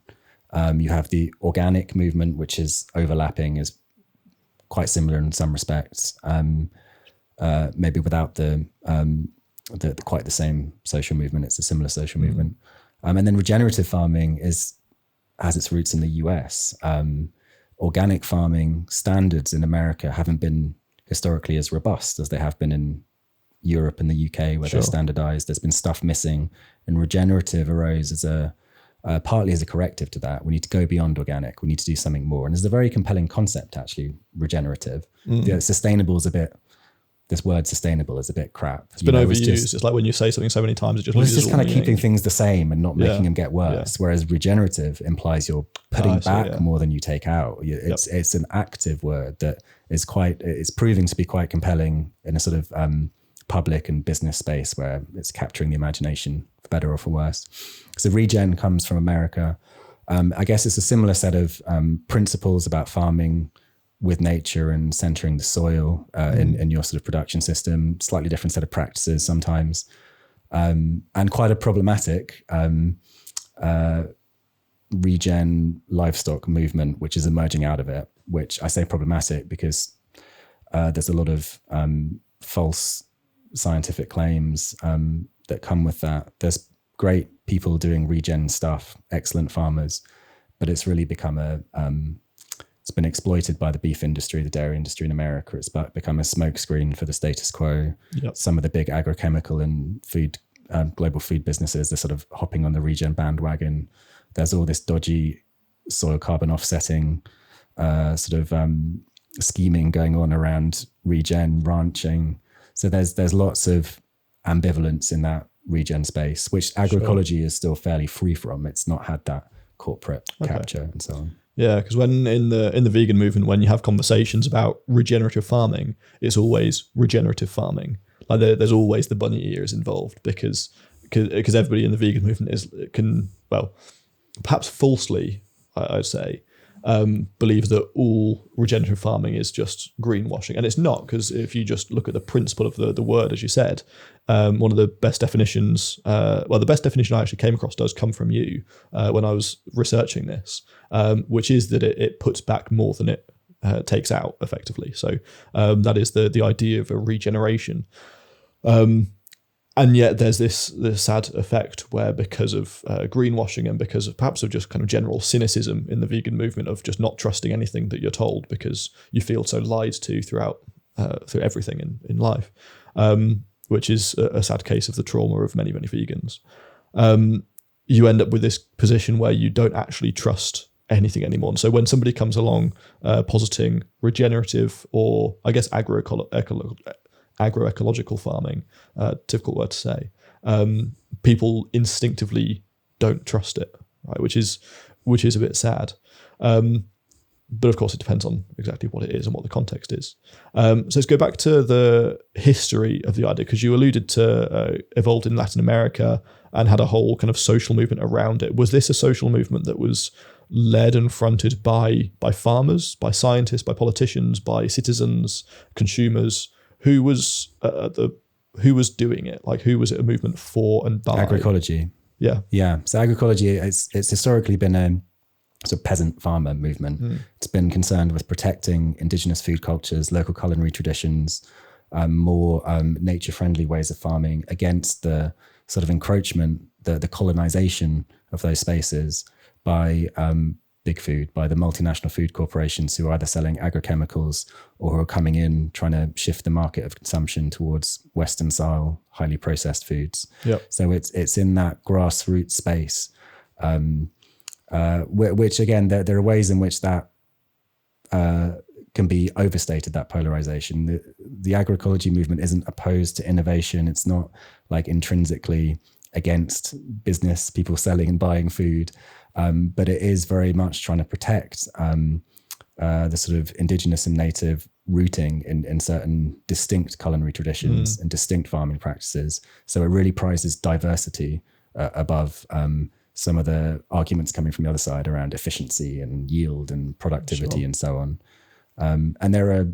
you have the organic movement, which is overlapping, is quite similar in some respects, maybe without the quite the same social movement. It's a similar social movement. And then regenerative farming has its roots in the US. Organic farming standards in America haven't been historically as robust as they have been in Europe and the UK, where they're standardized. There's been stuff missing, and regenerative arose as a partly as a corrective to that. We need to go beyond organic. We need to do something more. And there's a very compelling concept, actually, regenerative. Sustainable is a bit, this word sustainable is a bit crap. It's been overused. It's like when you say something so many times, it just it's loses just kind of meaning. keeping things the same and not making them get worse. Whereas regenerative implies you're putting back more than you take out. It's an active word that is it's proving to be quite compelling in a sort of public and business space where it's capturing the imagination for better or for worse. So regen comes from America. I guess it's a similar set of principles about farming with nature and centering the soil in your sort of production system. Slightly different set of practices sometimes, and quite a problematic regen livestock movement which is emerging out of it. Which I say problematic because there's a lot of false scientific claims that come with that. There's great people doing regen stuff, excellent farmers, but it's really become it's been exploited by the beef industry, the dairy industry in America. It's become a smokescreen for the status quo. Some of the big agrochemical and food, global food businesses are sort of hopping on the regen bandwagon. There's all this dodgy soil carbon offsetting scheming going on around regen, ranching. So there's lots of ambivalence in that regen space, which agroecology is still fairly free from. It's not had that corporate capture and so on. Yeah, because when in the vegan movement, when you have conversations about regenerative farming, it's always regenerative farming. Like there's always the bunny ears involved because everybody in the vegan movement can perhaps falsely, I'd say, believes that all regenerative farming is just greenwashing, and it's not, because if you just look at the principle of the word, as you said, one of the best definitions, the best definition I actually came across does come from you when I was researching this, which is that it puts back more than it takes out, effectively. So that is the idea of a regeneration. And yet there's this sad effect where, because of greenwashing and because of perhaps of just kind of general cynicism in the vegan movement of just not trusting anything that you're told because you feel so lied to through everything in life, which is a sad case of the trauma of many, many vegans. You end up with this position where you don't actually trust anything anymore. And so when somebody comes along positing regenerative, or I guess agroecological farming, difficult word to say, people instinctively don't trust it, right? Which is a bit sad. But of course it depends on exactly what it is and what the context is. So let's go back to the history of the idea, because you alluded to evolved in Latin America and had a whole kind of social movement around it. Was this a social movement that was led and fronted by farmers, by scientists, by politicians, by citizens, consumers? Who was doing it? Like, who was it a movement for and by? Agroecology. Yeah. So agroecology, it's historically been a sort of peasant farmer movement. It's been concerned with protecting indigenous food cultures, local culinary traditions, more nature-friendly ways of farming against the sort of encroachment, the colonization of those spaces by big food, by the multinational food corporations who are either selling agrochemicals or who are coming in trying to shift the market of consumption towards Western style, highly processed foods. So it's in that grassroots space, which again, there are ways in which that can be overstated, that polarization. The agroecology movement isn't opposed to innovation. It's not like intrinsically against business, people selling and buying food. But it is very much trying to protect the sort of indigenous and native rooting in certain distinct culinary traditions and distinct farming practices. So it really prizes diversity above some of the arguments coming from the other side around efficiency and yield and productivity and so on. And there are,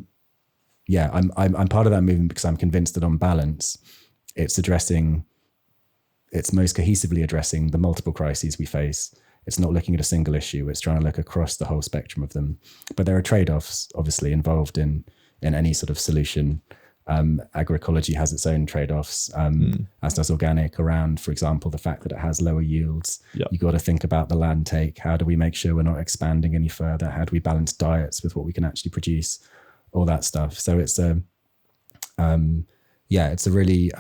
I'm part of that movement because I'm convinced that on balance, it's most cohesively addressing the multiple crises we face. It's not looking at a single issue. It's trying to look across the whole spectrum of them. But there are trade-offs, obviously, involved in any sort of solution. Agroecology has its own trade-offs, as does organic, around, for example, the fact that it has lower yields. You've got to think about the land take. How do we make sure we're not expanding any further? How do we balance diets with what we can actually produce? All that stuff. So it's it's a really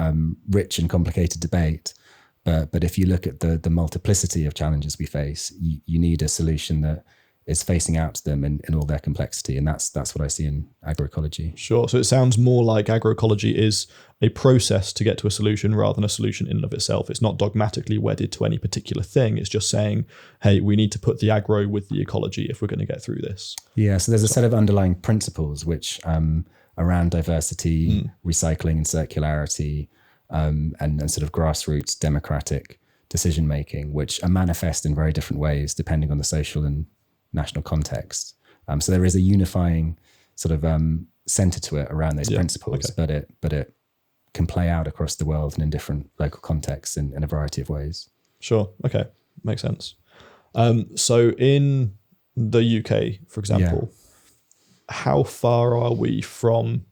rich and complicated debate. But if you look at the multiplicity of challenges we face, you need a solution that is facing out to them in all their complexity. And that's what I see in agroecology. Sure. So it sounds more like agroecology is a process to get to a solution rather than a solution in and of itself. It's not dogmatically wedded to any particular thing. It's just saying, hey, we need to put the agro with the ecology if we're going to get through this. Yeah. So there's a set of underlying principles which around diversity, recycling and circularity, and sort of grassroots democratic decision making, which are manifest in very different ways depending on the social and national context. So there is a unifying sort of center to it around those principles, okay. but it can play out across the world and in different local contexts in a variety of ways. Sure. Okay. Makes sense. So in the UK, for example, how far are we from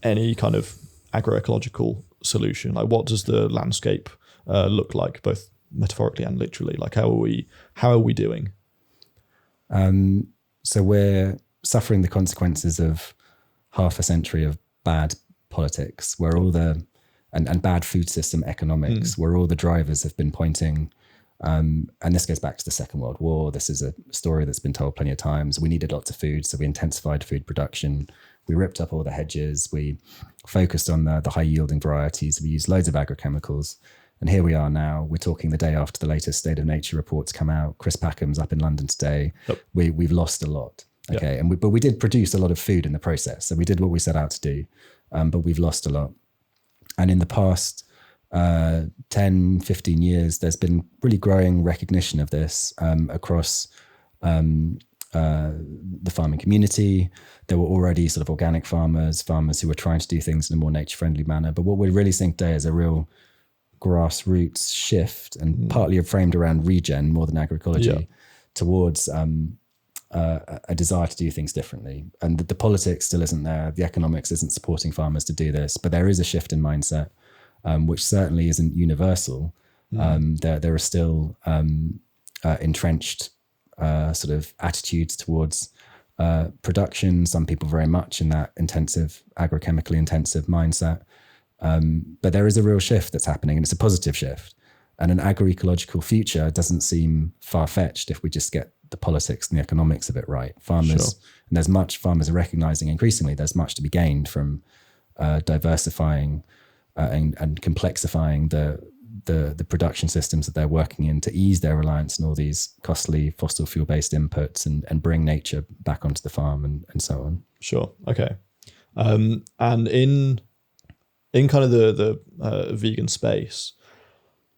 any kind of agroecological solution? Like, what does the landscape look like, both metaphorically and literally? Like, how are we doing? So we're suffering the consequences of half a century of bad politics, where all and bad food system economics, where all the drivers have been pointing. And this goes back to the Second World War. This is a story that's been told plenty of times. We needed lots of food, so we intensified food production. We ripped up all the hedges. We focused on the high yielding varieties. We used loads of agrochemicals. And here we are now. We're talking the day after the latest State of Nature reports come out. Chris Packham's up in London today. Yep. We've lost a lot. Okay, yep. But we did produce a lot of food in the process. So we did what we set out to do, but we've lost a lot. And in the past 10, 15 years, there's been really growing recognition of this across the farming community. There were already sort of organic farmers who were trying to do things in a more nature-friendly manner. But what we're really seeing today is a real grassroots shift, and partly framed around regen more than agroecology, towards a desire to do things differently. And the politics still isn't there. The economics isn't supporting farmers to do this, but there is a shift in mindset, which certainly isn't universal. There are still entrenched sort of attitudes towards production. Some people very much in that intensive, agrochemically intensive mindset. But there is a real shift that's happening, and it's a positive shift. And an agroecological future doesn't seem far-fetched if we just get the politics and the economics of it right. Farmers, and farmers are recognizing increasingly there's much to be gained from diversifying and complexifying the production systems that they're working in to ease their reliance on all these costly fossil fuel-based inputs and bring nature back onto the farm and so on. Sure. Okay. And in kind of the vegan space,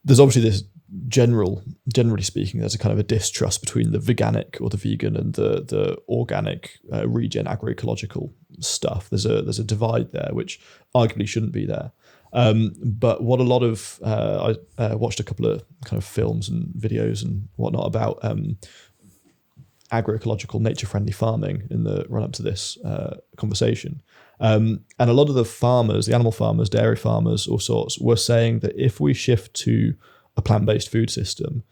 there's obviously this generally speaking, there's a kind of a distrust between the veganic or the vegan and the organic regen agroecological stuff. There's a divide there, which arguably shouldn't be there. But what a lot of I watched a couple of kind of films and videos and whatnot about agroecological, nature-friendly farming in the run-up to this conversation. And a lot of the farmers, the animal farmers, dairy farmers, all sorts, were saying that if we shift to a plant-based food system,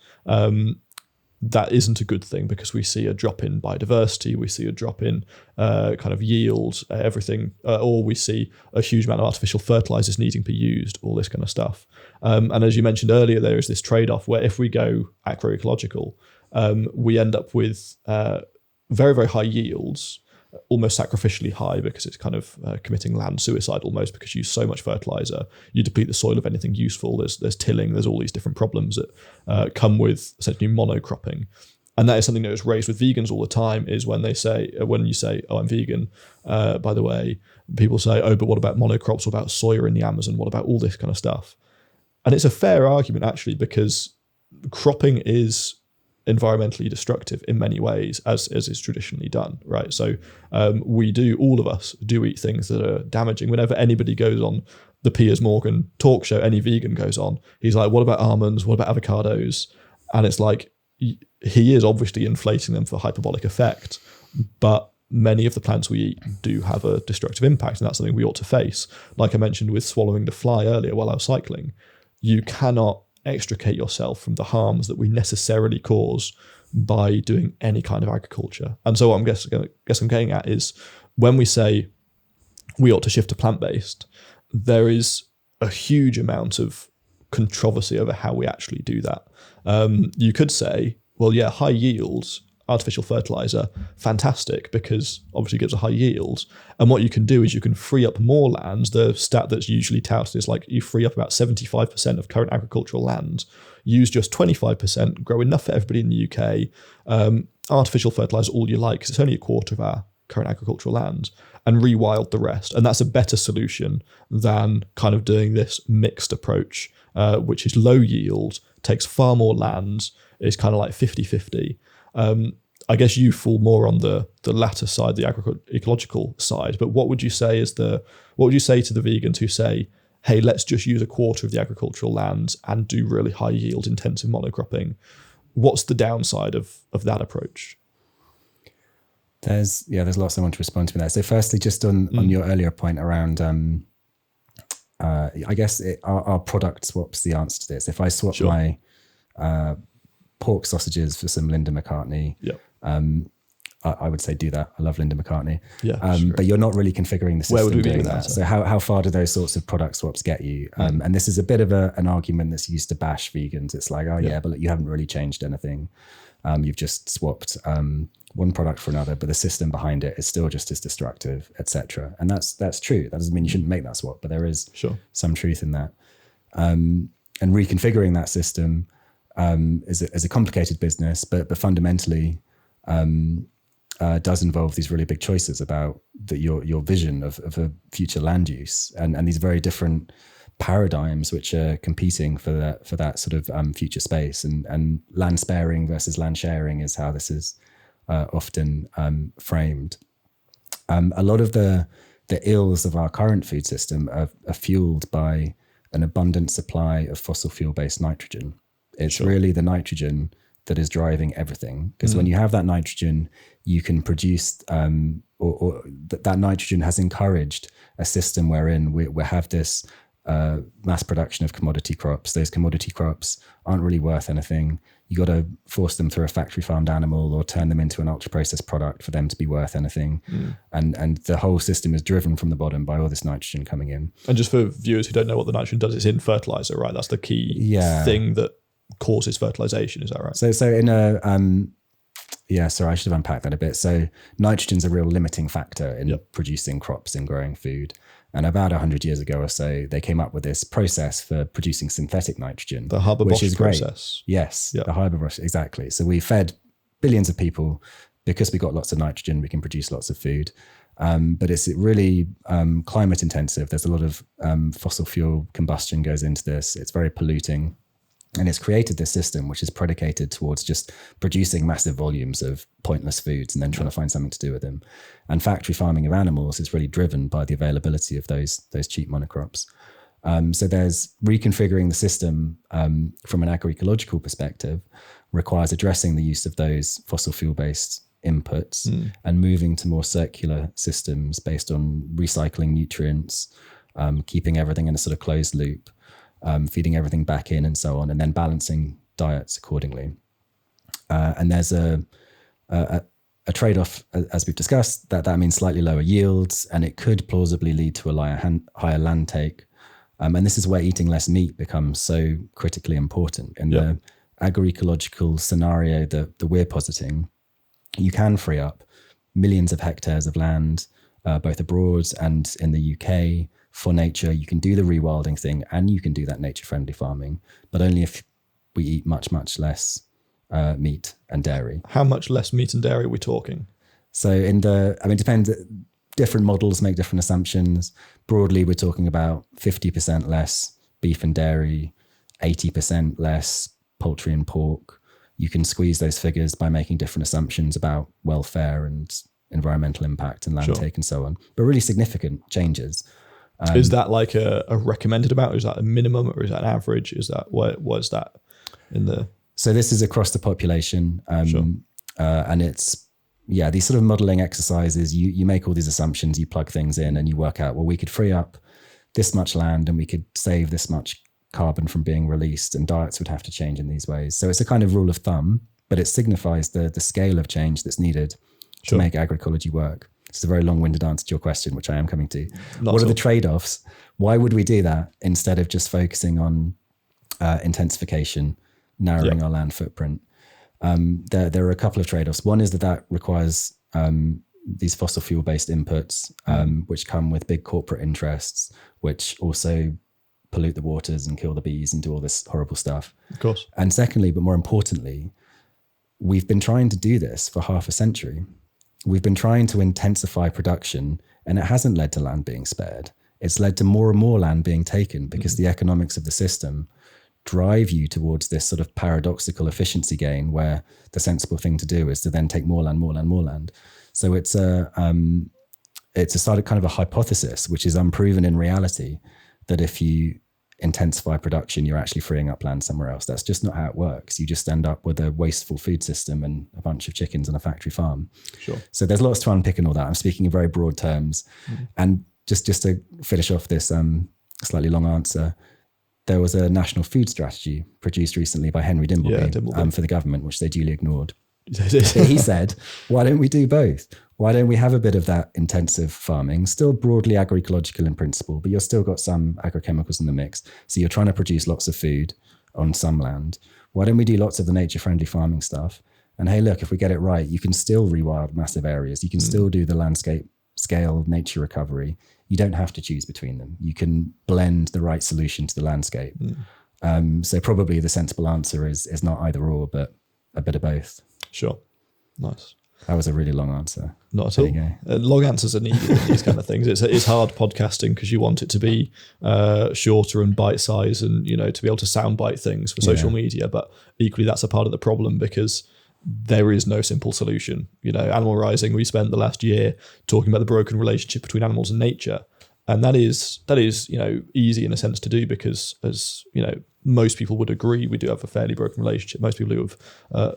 that isn't a good thing, because we see a drop in biodiversity, we see a drop in kind of yield, everything, or we see a huge amount of artificial fertilizers needing to be used, all this kind of stuff. And as you mentioned earlier, there is this trade-off where if we go agroecological, we end up with very, very high yields, almost sacrificially high, because it's kind of committing land suicide almost, because you use so much fertilizer, you deplete the soil of anything useful. There's tilling, there's all these different problems that come with essentially monocropping. And that is something that is raised with vegans all the time, is when you say, oh, I'm vegan, by the way, people say, oh, but what about monocrops? What about soya in the Amazon? What about all this kind of stuff? And it's a fair argument, actually, because cropping is environmentally destructive in many ways, as is traditionally done, right? So all of us do eat things that are damaging. Whenever anybody goes on the Piers Morgan talk show, any vegan goes on, he's like, what about almonds? What about avocados? And it's like, he is obviously inflating them for hyperbolic effect, but many of the plants we eat do have a destructive impact, and that's something we ought to face. Like I mentioned with swallowing the fly earlier while I was cycling, you cannot extricate yourself from the harms that we necessarily cause by doing any kind of agriculture. And so what I'm getting at is, when we say we ought to shift to plant-based, there is a huge amount of controversy over how we actually do that. You could say, well, yeah, high yields, artificial fertilizer, fantastic, because obviously it gives a high yield. And what you can do is you can free up more land. The stat that's usually touted is like you free up about 75% of current agricultural land, use just 25%, grow enough for everybody in the UK, artificial fertilizer all you like, because it's only a quarter of our current agricultural land, and rewild the rest. And that's a better solution than kind of doing this mixed approach, which is low yield, takes far more land, is kind of like 50-50. I guess you fall more on the latter side, the ecological side. But what would you say to the vegans who say, hey, let's just use a quarter of the agricultural land and do really high yield intensive monocropping? What's the downside of that approach? There's lots I want to respond to that. So firstly, just on your earlier point around, I guess our product swap's the answer to this. If I swap my pork sausages for some Linda McCartney, I would say do that. I love Linda McCartney. But you're not really configuring the system. Where would we be doing that? So how far do those sorts of product swaps get you? And this is a bit of an argument that's used to bash vegans. It's like, but you haven't really changed anything. You've just swapped one product for another, but the system behind it is still just as destructive, etc. And that's true. That doesn't mean you shouldn't make that swap, but there is some truth in that. And reconfiguring that system is a complicated business, but fundamentally does involve these really big choices about your vision of a future land use and these very different paradigms which are competing for that sort of future space, and land sparing versus land sharing is how this is often framed. A lot of the ills of our current food system are fueled by an abundant supply of fossil fuel based nitrogen. It's really the nitrogen that is driving everything, because when you have that nitrogen, you can produce or that nitrogen has encouraged a system wherein we have this mass production of commodity crops. Those commodity crops aren't really worth anything. You got to force them through a factory farmed animal or turn them into an ultra processed product for them to be worth anything. And the whole system is driven from the bottom by all this nitrogen coming in. And just for viewers who don't know what the nitrogen does, it's in fertilizer, right? That's the key thing that causes fertilization. Is that right? So in a sorry, I should have unpacked that a bit. So nitrogen's a real limiting factor in producing crops and growing food. And about 100 years ago or so, they came up with this process for producing synthetic nitrogen. The Haber-Bosch process. Yes, the Haber-Bosch, exactly. So we fed billions of people. Because we got lots of nitrogen, we can produce lots of food. But it's really climate intensive. There's a lot of fossil fuel combustion goes into this. It's very polluting. And it's created this system which is predicated towards just producing massive volumes of pointless foods and then trying to find something to do with them. And factory farming of animals is really driven by the availability of those cheap monocrops. So there's reconfiguring the system from an agroecological perspective requires addressing the use of those fossil fuel-based inputs and moving to more circular systems based on recycling nutrients, keeping everything in a sort of closed loop, feeding everything back in and so on, and then balancing diets accordingly. And there's a trade-off, as we've discussed, that means slightly lower yields, and it could plausibly lead to a higher land take. And this is where eating less meat becomes so critically important. In the agroecological scenario that we're positing, you can free up millions of hectares of land, both abroad and in the UK, for nature. You can do the rewilding thing and you can do that nature-friendly farming, but only if we eat much, much less meat and dairy. How much less meat and dairy are we talking? So it depends. Different models make different assumptions. Broadly, we're talking about 50% less beef and dairy, 80% less poultry and pork. You can squeeze those figures by making different assumptions about welfare and environmental impact and land take and so on, but really significant changes. Is that like a recommended amount? Is that a minimum or is that an average? Is that what is that in the? So this is across the population, and it's these sort of modeling exercises. You make all these assumptions, you plug things in, and you work out, well, we could free up this much land, and we could save this much carbon from being released, and diets would have to change in these ways. So it's a kind of rule of thumb, but it signifies the scale of change that's needed to make agroecology work. It's a very long-winded answer to your question, which I am coming to. What are the trade-offs? Why would we do that instead of just focusing on intensification, narrowing our land footprint. There are a couple of trade-offs. One is that requires these fossil fuel-based inputs, which come with big corporate interests, which also pollute the waters and kill the bees and do all this horrible stuff. Of course. And secondly, but more importantly, we've been trying to do this for half a century. We've been trying to intensify production, and it hasn't led to land being spared. It's led to more and more land being taken because the economics of the system drive you towards this sort of paradoxical efficiency gain where the sensible thing to do is to then take more land, more land, more land. So it's a sort of kind of a hypothesis, which is unproven in reality, that if you intensify production, you're actually freeing up land somewhere else. That's just not how it works. You just end up with a wasteful food system and a bunch of chickens on a factory farm. Sure. So there's lots to unpick in all that. I'm speaking in very broad terms. And just to finish off this slightly long answer, there was a national food strategy produced recently by Henry Dimbleby, for the government, which they duly ignored. He said, why don't we do both? Why don't we have a bit of that intensive farming, still broadly agroecological in principle, but you've still got some agrochemicals in the mix. So you're trying to produce lots of food on some land. Why don't we do lots of the nature-friendly farming stuff? And hey, look, if we get it right, you can still rewild massive areas. You can still do the landscape scale nature recovery. You don't have to choose between them. You can blend the right solution to the landscape. So probably the sensible answer is not either or, but a bit of both. Sure. Nice. That was a really long answer. Not at all. Long answers are needed in these kind of things. It's hard podcasting because you want it to be shorter and bite-sized and, to be able to soundbite things for social media. But equally, that's a part of the problem because there is no simple solution. Animal Rising, we spent the last year talking about the broken relationship between animals and nature. And that is easy in a sense to do because, as most people would agree, we do have a fairly broken relationship. Most people who have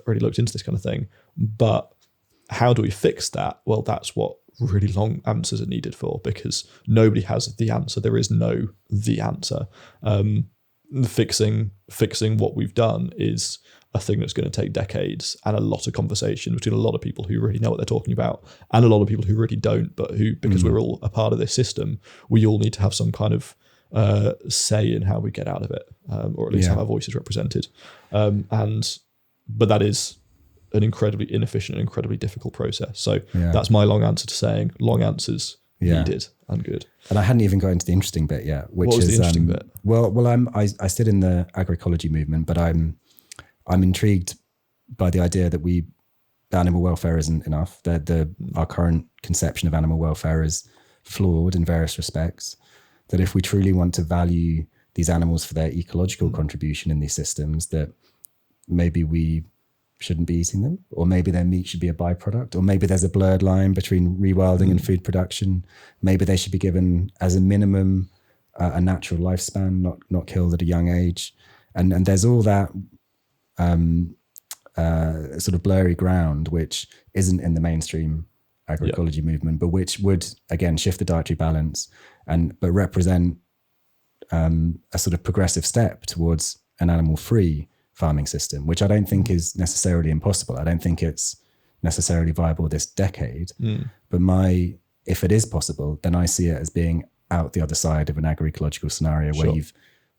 already looked into this kind of thing. But how do we fix that? Well, that's what really long answers are needed for because nobody has the answer. There is no the answer. Fixing what we've done is a thing that's going to take decades and a lot of conversation between a lot of people who really know what they're talking about and a lot of people who really don't, but who, because we're all a part of this system, we all need to have some kind of say in how we get out of it, or at least how our voice is represented. But that is an incredibly inefficient and incredibly difficult process. So that's my long answer to saying long answers needed and good. And I hadn't even got into the interesting bit yet, which what was is the interesting bit? Well, I sit in the agroecology movement, but I'm intrigued by the idea that animal welfare isn't enough. That our current conception of animal welfare is flawed in various respects. That if we truly want to value these animals for their ecological contribution in these systems, that maybe we shouldn't be eating them, or maybe their meat should be a byproduct, or maybe there's a blurred line between rewilding and food production. Maybe they should be given as a minimum a natural lifespan, not killed at a young age. And there's all that sort of blurry ground, which isn't in the mainstream agroecology movement, but which would, again, shift the dietary balance but represent a sort of progressive step towards an animal-free farming system, which I don't think is necessarily impossible. I don't think it's necessarily viable this decade. But if it is possible, then I see it as being out the other side of an agroecological scenario where you've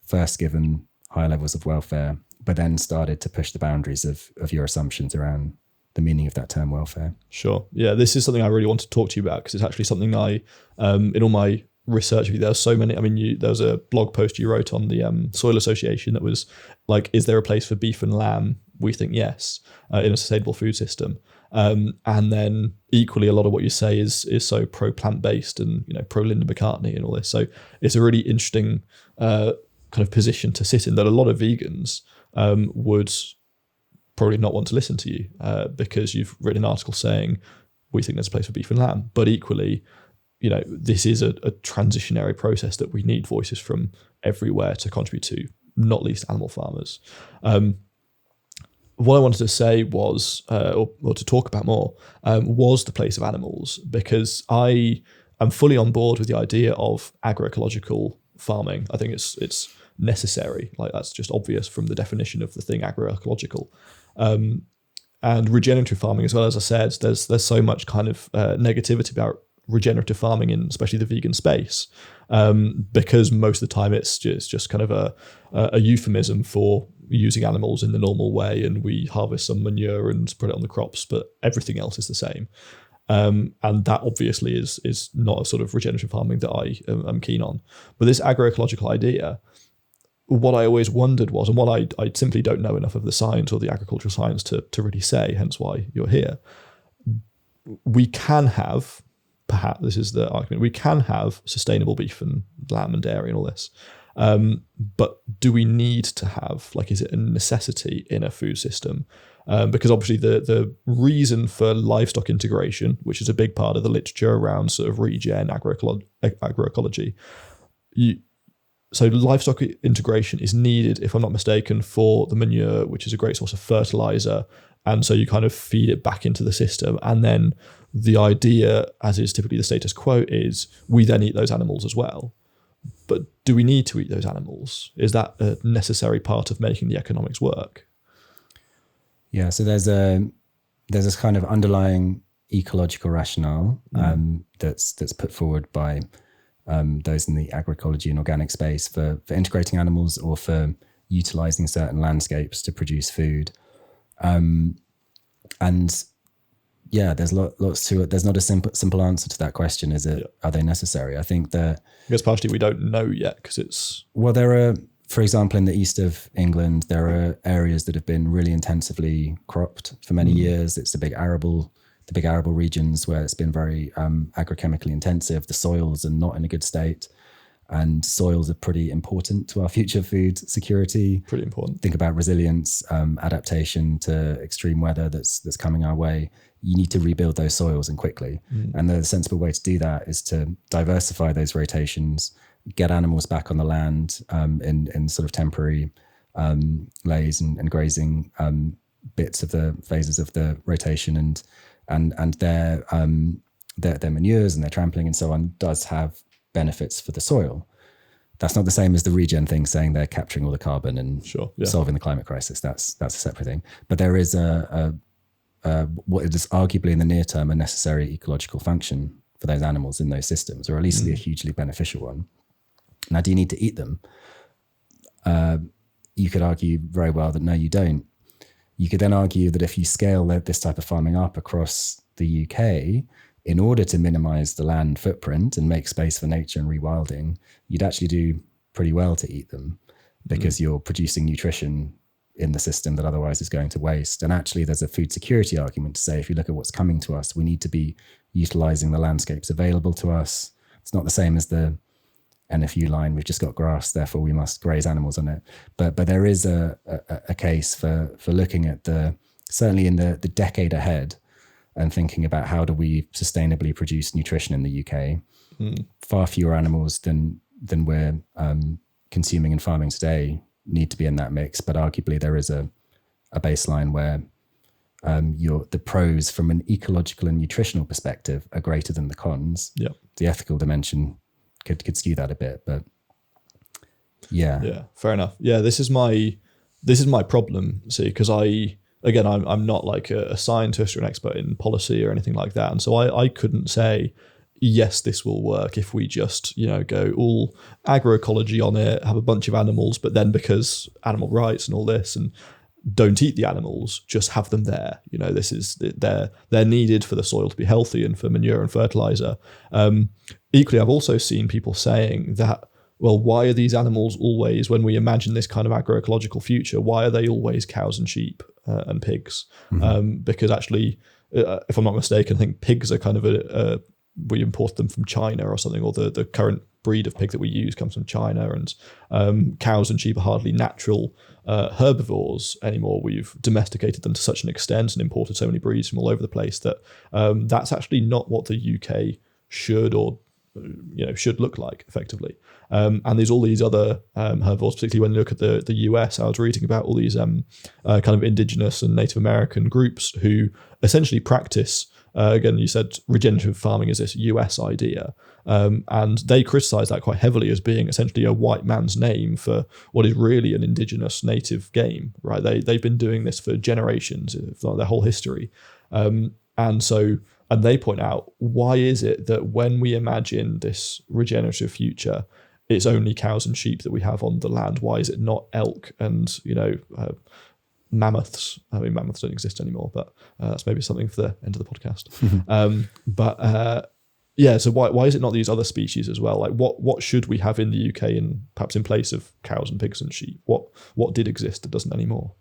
first given high levels of welfare, but then started to push the boundaries of your assumptions around the meaning of that term welfare. Sure. Yeah, this is something I really want to talk to you about because it's actually something I, in all my research, there was so many, there was a blog post you wrote on the Soil Association that was like, is there a place for beef and lamb? We think yes, in a sustainable food system. And then equally, a lot of what you say is so pro plant-based and, pro Linda McCartney and all this. So it's a really interesting kind of position to sit in that a lot of vegans would probably not want to listen to you because you've written an article saying, we think there's a place for beef and lamb. But equally, this is a transitionary process that we need voices from everywhere to contribute to, not least animal farmers. What I wanted to say was, or to talk about more, was the place of animals, because I am fully on board with the idea of agroecological farming. I think it's necessary. Like, that's just obvious from the definition of the thing agroecological. And regenerative farming as well. As I said, there's so much kind of negativity regenerative farming in especially the vegan space, because most of the time it's just kind of a euphemism for using animals in the normal way, and we harvest some manure and put it on the crops, but everything else is the same. And that obviously is not a sort of regenerative farming that I am keen on. But this agroecological idea, what I always wondered was, and what I simply don't know enough of the science or the agricultural science to really say, hence why you're here. We can have, perhaps this is the argument, we can have sustainable beef and lamb and dairy and all this. But do we need to have, like, is it a necessity in a food system? Because obviously the reason for livestock integration, which is a big part of the literature around sort of regen, agroecology, so livestock integration is needed, if I'm not mistaken, for the manure, which is a great source of fertilizer. And so you kind of feed it back into the system. And then the idea, as is typically the status quo, is we then eat those animals as well. But do we need to eat those animals? Is that a necessary part of making the economics work? Yeah, so there's this kind of underlying ecological rationale that's put forward by those in the agroecology and organic space for integrating animals or for utilizing certain landscapes to produce food. And yeah, there's lots to it. There's not a simple answer to that question. Are they necessary? I think that, I guess partially we don't know yet because it's... Well, there are, for example, in the east of England, there are areas that have been really intensively cropped for many years. It's the big arable regions where it's been very agrochemically intensive. The soils are not in a good state, and soils are pretty important to our future food security. Pretty important. Think about resilience, adaptation to extreme weather that's coming our way. You need to rebuild those soils, and quickly. And the sensible way to do that is to diversify those rotations, get animals back on the land in sort of temporary lays and grazing bits of the phases of the rotation, and their manures and their trampling and so on does have benefits for the soil. That's not the same as the regen thing, saying they're capturing all the carbon and solving the climate crisis. That's a separate thing. But there is what is arguably in the near term a necessary ecological function for those animals in those systems, or at least a hugely beneficial one. Now, do you need to eat them? You could argue very well that no, you don't. You could then argue that if you scale this type of farming up across the UK, in order to minimize the land footprint and make space for nature and rewilding, you'd actually do pretty well to eat them, because you're producing nutrition in the system that otherwise is going to waste. And actually, there's a food security argument to say, if you look at what's coming to us, we need to be utilizing the landscapes available to us. It's not the same as the NFU line, we've just got grass, therefore we must graze animals on it. But there is a case for looking at certainly in the decade ahead, and thinking about how do we sustainably produce nutrition in the UK. Far fewer animals than we're consuming and farming today need to be in that mix, but arguably there is a baseline where the pros from an ecological and nutritional perspective are greater than the cons. Yeah. The ethical dimension could skew that a bit, but yeah, fair enough. Yeah, this is my problem. See, because I'm not like a scientist or an expert in policy or anything like that, and so I couldn't say yes, this will work if we just go all agroecology on it, have a bunch of animals, but then because animal rights and all this, and don't eat the animals, just have them there. This is they're needed for the soil to be healthy and for manure and fertilizer. Equally, I've also seen people saying that, well, why are these animals always, when we imagine this kind of agroecological future, why are they always cows and sheep and pigs? Because actually, if I'm not mistaken, I think pigs are kind of we import them from China or something, or the current breed of pig that we use comes from China, and cows and sheep are hardly natural herbivores anymore. We've domesticated them to such an extent and imported so many breeds from all over the place that that's actually not what the UK should look like effectively. And there's all these other herbivores, particularly when you look at the US. I was reading about all these kind of indigenous and Native American groups who essentially practice, again, you said regenerative farming is this US idea. And they criticize that quite heavily as being essentially a white man's name for what is really an indigenous native game, right? They've been doing this for generations, if not their whole history. And so And they point out, why is it that when we imagine this regenerative future, it's only cows and sheep that we have on the land? Why is it not elk and, mammoths? I mean, mammoths don't exist anymore, but that's maybe something for the end of the podcast. So why is it not these other species as well? Like what should we have in the UK and perhaps in place of cows and pigs and sheep? What did exist that doesn't anymore?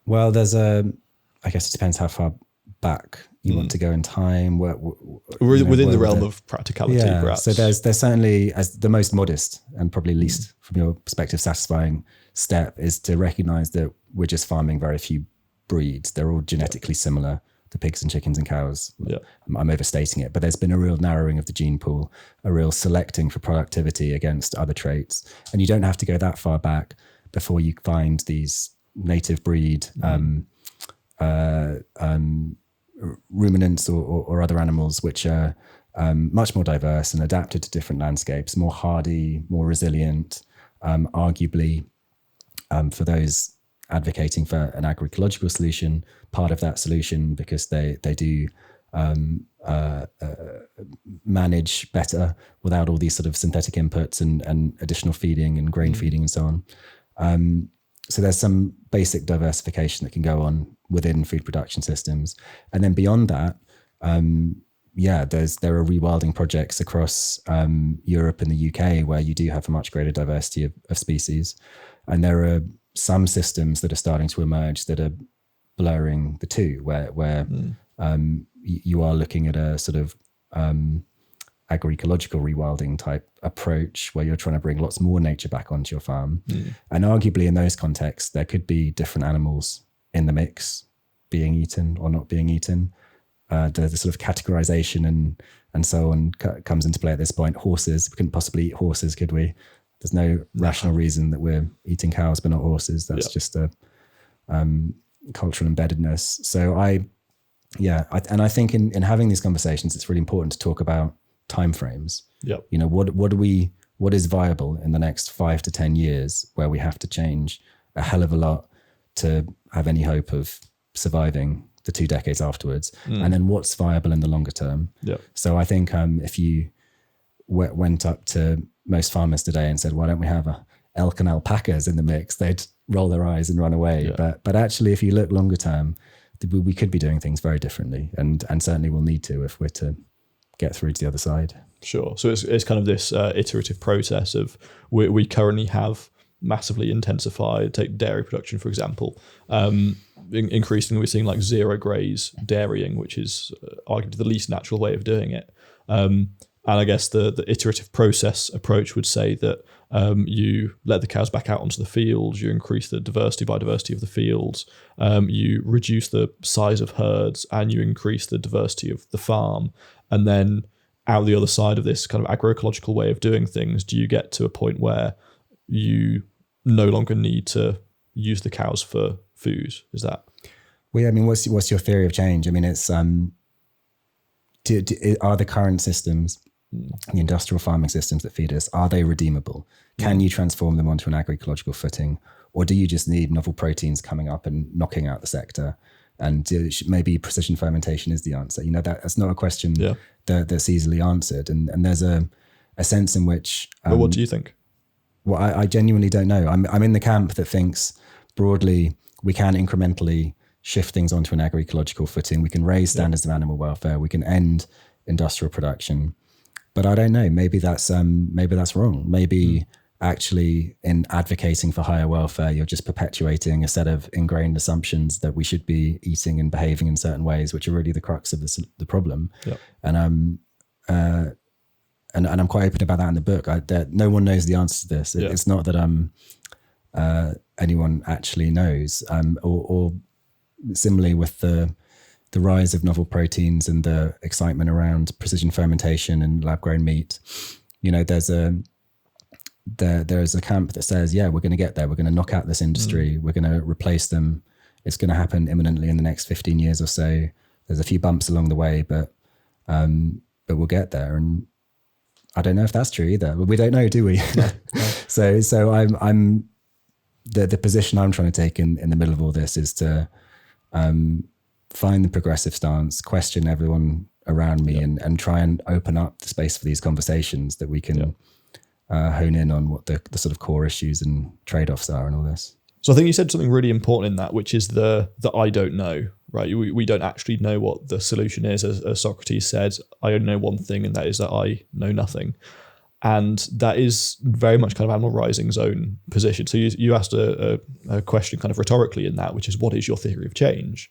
Well, I guess it depends how far back you want to go in time. Within the realm of practicality, perhaps. So there's certainly, as the most modest and probably least from your perspective satisfying step, is to recognize that we're just farming very few breeds. They're all genetically similar, the pigs and chickens and cows. Yeah. I'm overstating it, but there's been a real narrowing of the gene pool, a real selecting for productivity against other traits. And you don't have to go that far back before you find these native breed ruminants or other animals which are much more diverse and adapted to different landscapes, more hardy, more resilient, arguably for those advocating for an agroecological solution, part of that solution because they do manage better without all these sort of synthetic inputs and additional feeding and grain feeding and so on. So there's some basic diversification that can go on within food production systems. And then beyond that, there are rewilding projects across Europe and the UK where you do have a much greater diversity of species. And there are some systems that are starting to emerge that are blurring the two, where you are looking at a sort of agroecological rewilding type approach where you're trying to bring lots more nature back onto your farm. And arguably in those contexts, there could be different animals in the mix being eaten or not being eaten. The sort of categorization and so on comes into play at this point. Horses, we couldn't possibly eat horses, could we? There's no rational reason that we're eating cows but not horses. That's just a cultural embeddedness. So I think in having these conversations, it's really important to talk about timeframes. Yep. What is viable in the next 5 to 10 years where we have to change a hell of a lot to have any hope of surviving the 2 decades afterwards, and then what's viable in the longer term. Yep. So I think if you went up to most farmers today and said, why don't we have elk and alpacas in the mix, they'd roll their eyes and run away. But actually, if you look longer term, we could be doing things very differently, and certainly we'll need to if we're to get through to the other side. Sure. So it's kind of this iterative process of we currently have massively intensified, take dairy production, for example. Increasingly, we're seeing like zero graze dairying, which is arguably the least natural way of doing it. And I guess the iterative process approach would say that you let the cows back out onto the fields, you increase the biodiversity of the fields, you reduce the size of herds, and you increase the diversity of the farm. And then out the other side of this kind of agroecological way of doing things, do you get to a point where you no longer need to use the cows for food? Is that? Well, yeah, I mean, what's your theory of change? I mean, it's are the current systems, the industrial farming systems that feed us, are they redeemable? Can you transform them onto an agroecological footing? Or do you just need novel proteins coming up and knocking out the sector? And maybe precision fermentation is the answer. That's not a question that's easily answered. And there's a sense in which... but what do you think? Well, I genuinely don't know. I'm in the camp that thinks broadly we can incrementally shift things onto an agroecological footing. We can raise standards of animal welfare. We can end industrial production. But I don't know. Maybe that's wrong. Maybe actually in advocating for higher welfare, you're just perpetuating a set of ingrained assumptions that we should be eating and behaving in certain ways, which are really the crux of the problem. Yep. And I'm quite open about that in the book. No one knows the answer to this. It's not that anyone actually knows. Or similarly with the rise of novel proteins and the excitement around precision fermentation and lab-grown meat, there's a camp that says, we're going to get there. We're going to knock out this industry. We're going to replace them. It's going to happen imminently in the next 15 years or so. There's a few bumps along the way, but we'll get there. And I don't know if that's true either. We don't know, do we? No. So I'm the position I'm trying to take in the middle of all this is to find the progressive stance, question everyone around me, and try and open up the space for these conversations that we can hone in on what the sort of core issues and trade-offs are and all this. So I think you said something really important in that, which is the I don't know, right? We don't actually know what the solution is. As Socrates said, I only know one thing, and that is that I know nothing. And that is very much kind of Animal Rising's own position. So you asked a question kind of rhetorically in that, which is, what is your theory of change?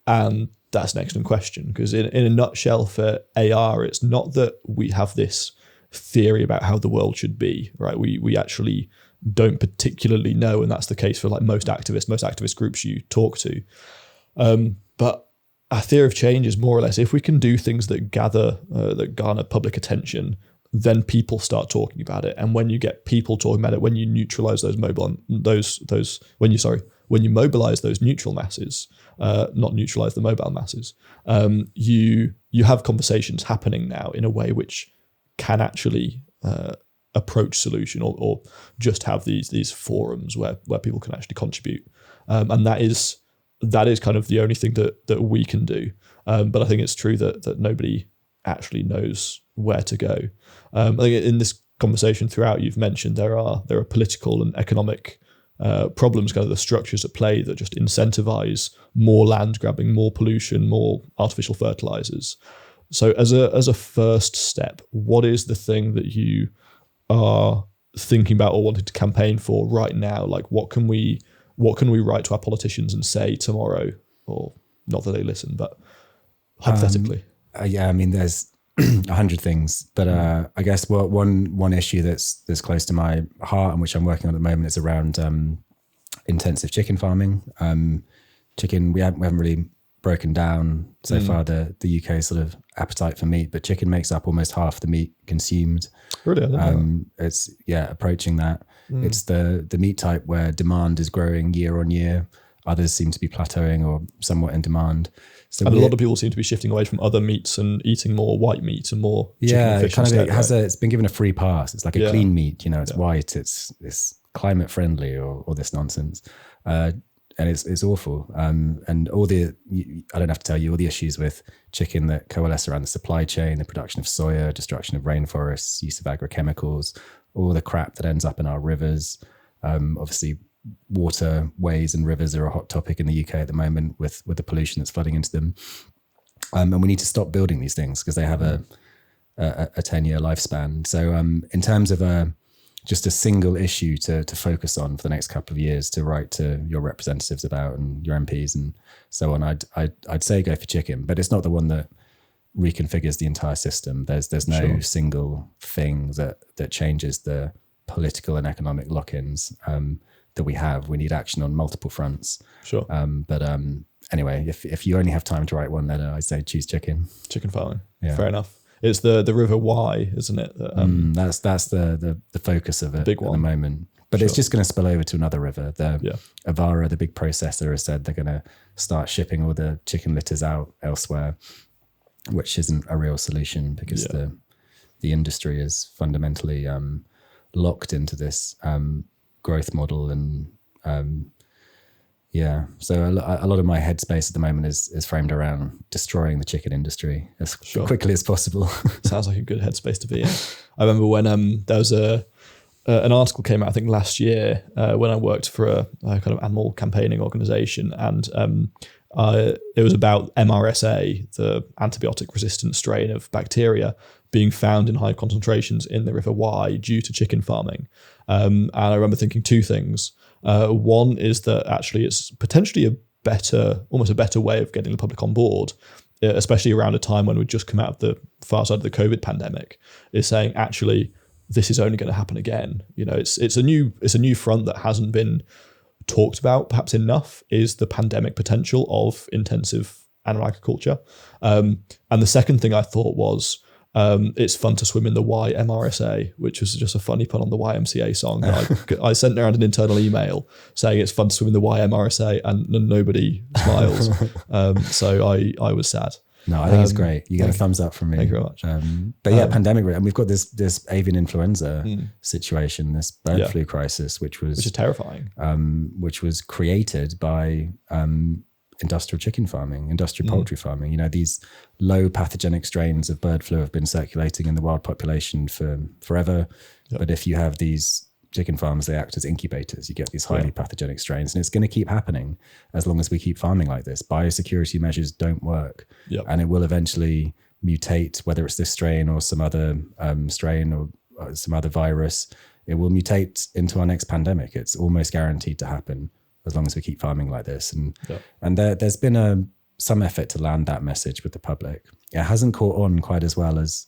And that's an excellent question, because in a nutshell for AR, it's not that we have this theory about how the world should be, right? We actually don't particularly know, and that's the case for like most activist groups you talk to. But our theory of change is more or less, if we can do things that garner public attention, then people start talking about it. And when you get people talking about it, when you neutralize when you mobilize those neutral masses, not neutralize the mobile masses, you have conversations happening now in a way which can actually approach solution, or just have these forums where people can actually contribute. And that is kind of the only thing that we can do. But I think it's true that nobody actually knows where to go. I think in this conversation throughout, you've mentioned there are political and economic problems, kind of the structures at play that just incentivize more land grabbing, more pollution, more artificial fertilizers. So as a first step, what is the thing that you are thinking about or wanting to campaign for right now? Like, what can we write to our politicians and say tomorrow? Or not that they listen, but hypothetically. I mean, there's 100 things, but I guess one issue that's close to my heart and which I'm working on at the moment is around intensive chicken farming. Chicken, we haven't really broken down so far the UK sort of appetite for meat, but chicken makes up almost half the meat consumed. Really? I didn't know. It's approaching that. It's the meat type where demand is growing year on year. Others seem to be plateauing or somewhat in demand. So and a lot of people seem to be shifting away from other meats and eating more white meat and more chicken and fish instead, it's been given a free pass. It's like a clean meat, it's white, it's climate friendly or this nonsense. And it's awful. And all I don't have to tell you all the issues with chicken that coalesce around the supply chain, the production of soya, destruction of rainforests, use of agrochemicals, all the crap that ends up in our rivers. Obviously, waterways and rivers are a hot topic in the UK at the moment with the pollution that's flooding into them. And we need to stop building these things because they have a 10-year lifespan. So in terms of just a single issue to focus on for the next couple of years to write to your representatives about and your MPs and so on, I'd say go for chicken, but it's not the one that reconfigures the entire system. There's no single thing that changes the political and economic lock-ins that we have. We need action on multiple fronts. Sure. But anyway, if you only have time to write one letter, I'd say choose chicken. Chicken farming. Yeah. Fair enough. It's the River Wye, isn't it? That's the focus of it big one at the moment. But it's just going to spill over to another river. Avara, the big processor, has said they're going to start shipping all the chicken litters out elsewhere, which isn't a real solution because the industry is fundamentally locked into this growth model. And so a lot of my headspace at the moment is framed around destroying the chicken industry as quickly as possible. Sounds like a good headspace to be in. I remember when there was an article came out, I think last year, when I worked for a kind of animal campaigning organization, and it was about MRSA, the antibiotic resistant strain of bacteria being found in high concentrations in the River Wye due to chicken farming. And I remember thinking two things. One is that actually it's potentially almost a better way of getting the public on board, especially around a time when we'd just come out of the far side of the COVID pandemic, is saying actually this is only going to happen again. It's a new front that hasn't been talked about perhaps enough, is the pandemic potential of intensive animal agriculture. And the second thing I thought was, it's fun to swim in the Wye MRSA, which was just a funny pun on the YMCA song. I sent around an internal email saying it's fun to swim in the Wye MRSA, and nobody smiles. So I was sad. No, I think it's great. You get a thumbs up from me. Thank you very much. But pandemic, and we've got this avian influenza situation, this bird flu crisis, which is terrifying. Which was created by industrial chicken farming, industrial poultry farming. These low pathogenic strains of bird flu have been circulating in the wild population for forever. Yep. But if you have these chicken farms, they act as incubators. You get these highly pathogenic strains, and it's going to keep happening as long as we keep farming like this. Biosecurity measures don't work, and it will eventually mutate, whether it's this strain or some other strain or some other virus. It will mutate into our next pandemic. It's almost guaranteed to happen as long as we keep farming like this. And there's been some effort to land that message with the public. It hasn't caught on quite as well as,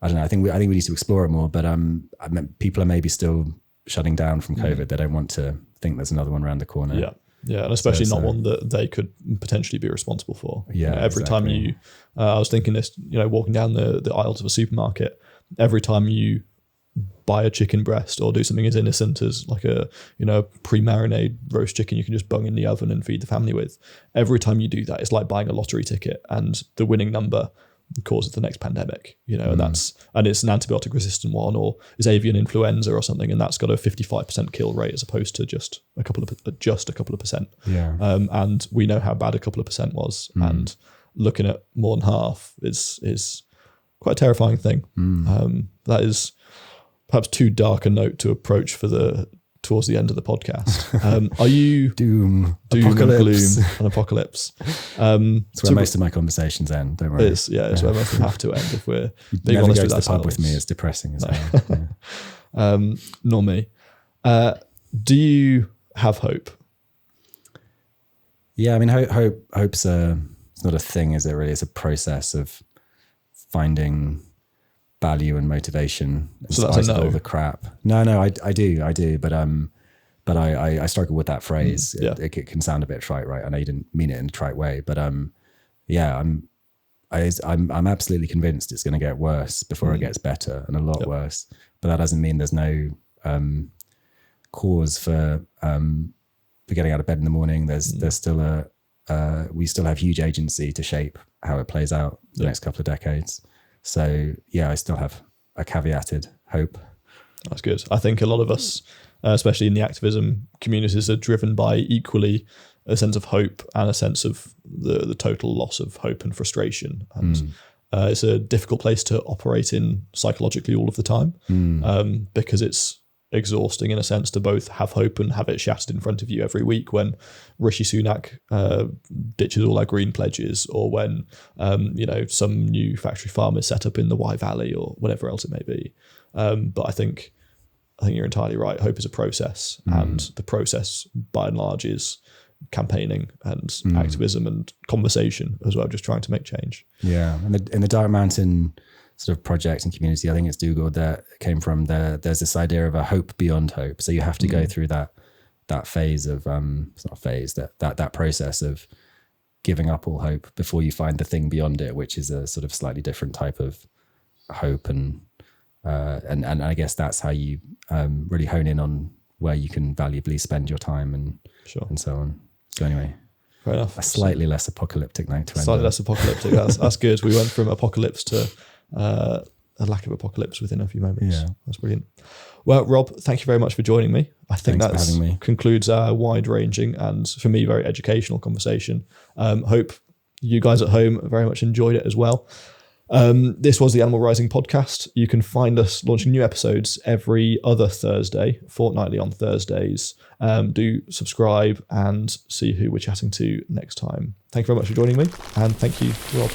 I don't know. I think we need to explore it more. But people are maybe still shutting down from COVID. They don't want to think there's another one around the corner. Yeah, and especially not one that they could potentially be responsible for. Yeah, every time you, I was thinking this, walking down the aisles of a supermarket, every time you buy a chicken breast or do something as innocent as like a pre-marinated roast chicken you can just bung in the oven and feed the family with. Every time you do that, it's like buying a lottery ticket, and the winning number causes the next pandemic, and it's an antibiotic resistant one, or is avian influenza or something, and that's got a 55% kill rate as opposed to just a couple of percent. And we know how bad a couple of percent was, and looking at more than half is quite a terrifying thing. That is perhaps too dark a note to approach towards the end of the podcast. Are you doom apocalypse. And gloom and apocalypse? It's where most of my conversations end. Don't worry. It's where most of them have to end. If we're being honest with ourselves. Never go to the pub with me. It's depressing as well. Nor me. Do you have hope? Yeah, I mean, hope's it's not a thing, is it? Really, it's a process of finding value and motivation in spite of all the crap. No, I do, but I struggle with that phrase. It can sound a bit trite, right? I know you didn't mean it in a trite way, but I'm absolutely convinced it's going to get worse before it gets better, and a lot worse. But that doesn't mean there's no cause for getting out of bed in the morning. There's still we still have huge agency to shape how it plays out the next couple of decades. So I still have a caveated hope. That's good. I think a lot of us, especially in the activism communities, are driven by equally a sense of hope and a sense of the total loss of hope and frustration. And it's a difficult place to operate in psychologically all of the time, because it's exhausting in a sense to both have hope and have it shattered in front of you every week when Rishi Sunak ditches all our green pledges, or when some new factory farm is set up in the Wye Valley, or whatever else it may be. But I think you're entirely right. Hope is a process, and the process by and large is campaigning and activism and conversation as well, just trying to make change. Yeah, and in the Dark Mountain sort of project and community, I think it's Dougal that came from there's this idea of a hope beyond hope. So you have to go through that phase of it's not a phase, that process of giving up all hope before you find the thing beyond it, which is a sort of slightly different type of hope. And I guess that's how you really hone in on where you can valuably spend your time and so on. So anyway, fair enough. A slightly less apocalyptic note to end. Slightly less apocalyptic. That's good. We went from apocalypse to a lack of apocalypse within a few moments. Yeah. That's brilliant. Well, Rob, thank you very much for joining me. I think that concludes our wide-ranging and, for me, very educational conversation. Hope you guys at home very much enjoyed it as well. This was the Animal Rising podcast. You can find us launching new episodes every other Thursday, fortnightly on Thursdays. Do subscribe and see who we're chatting to next time. Thank you very much for joining me, and thank you, Rob.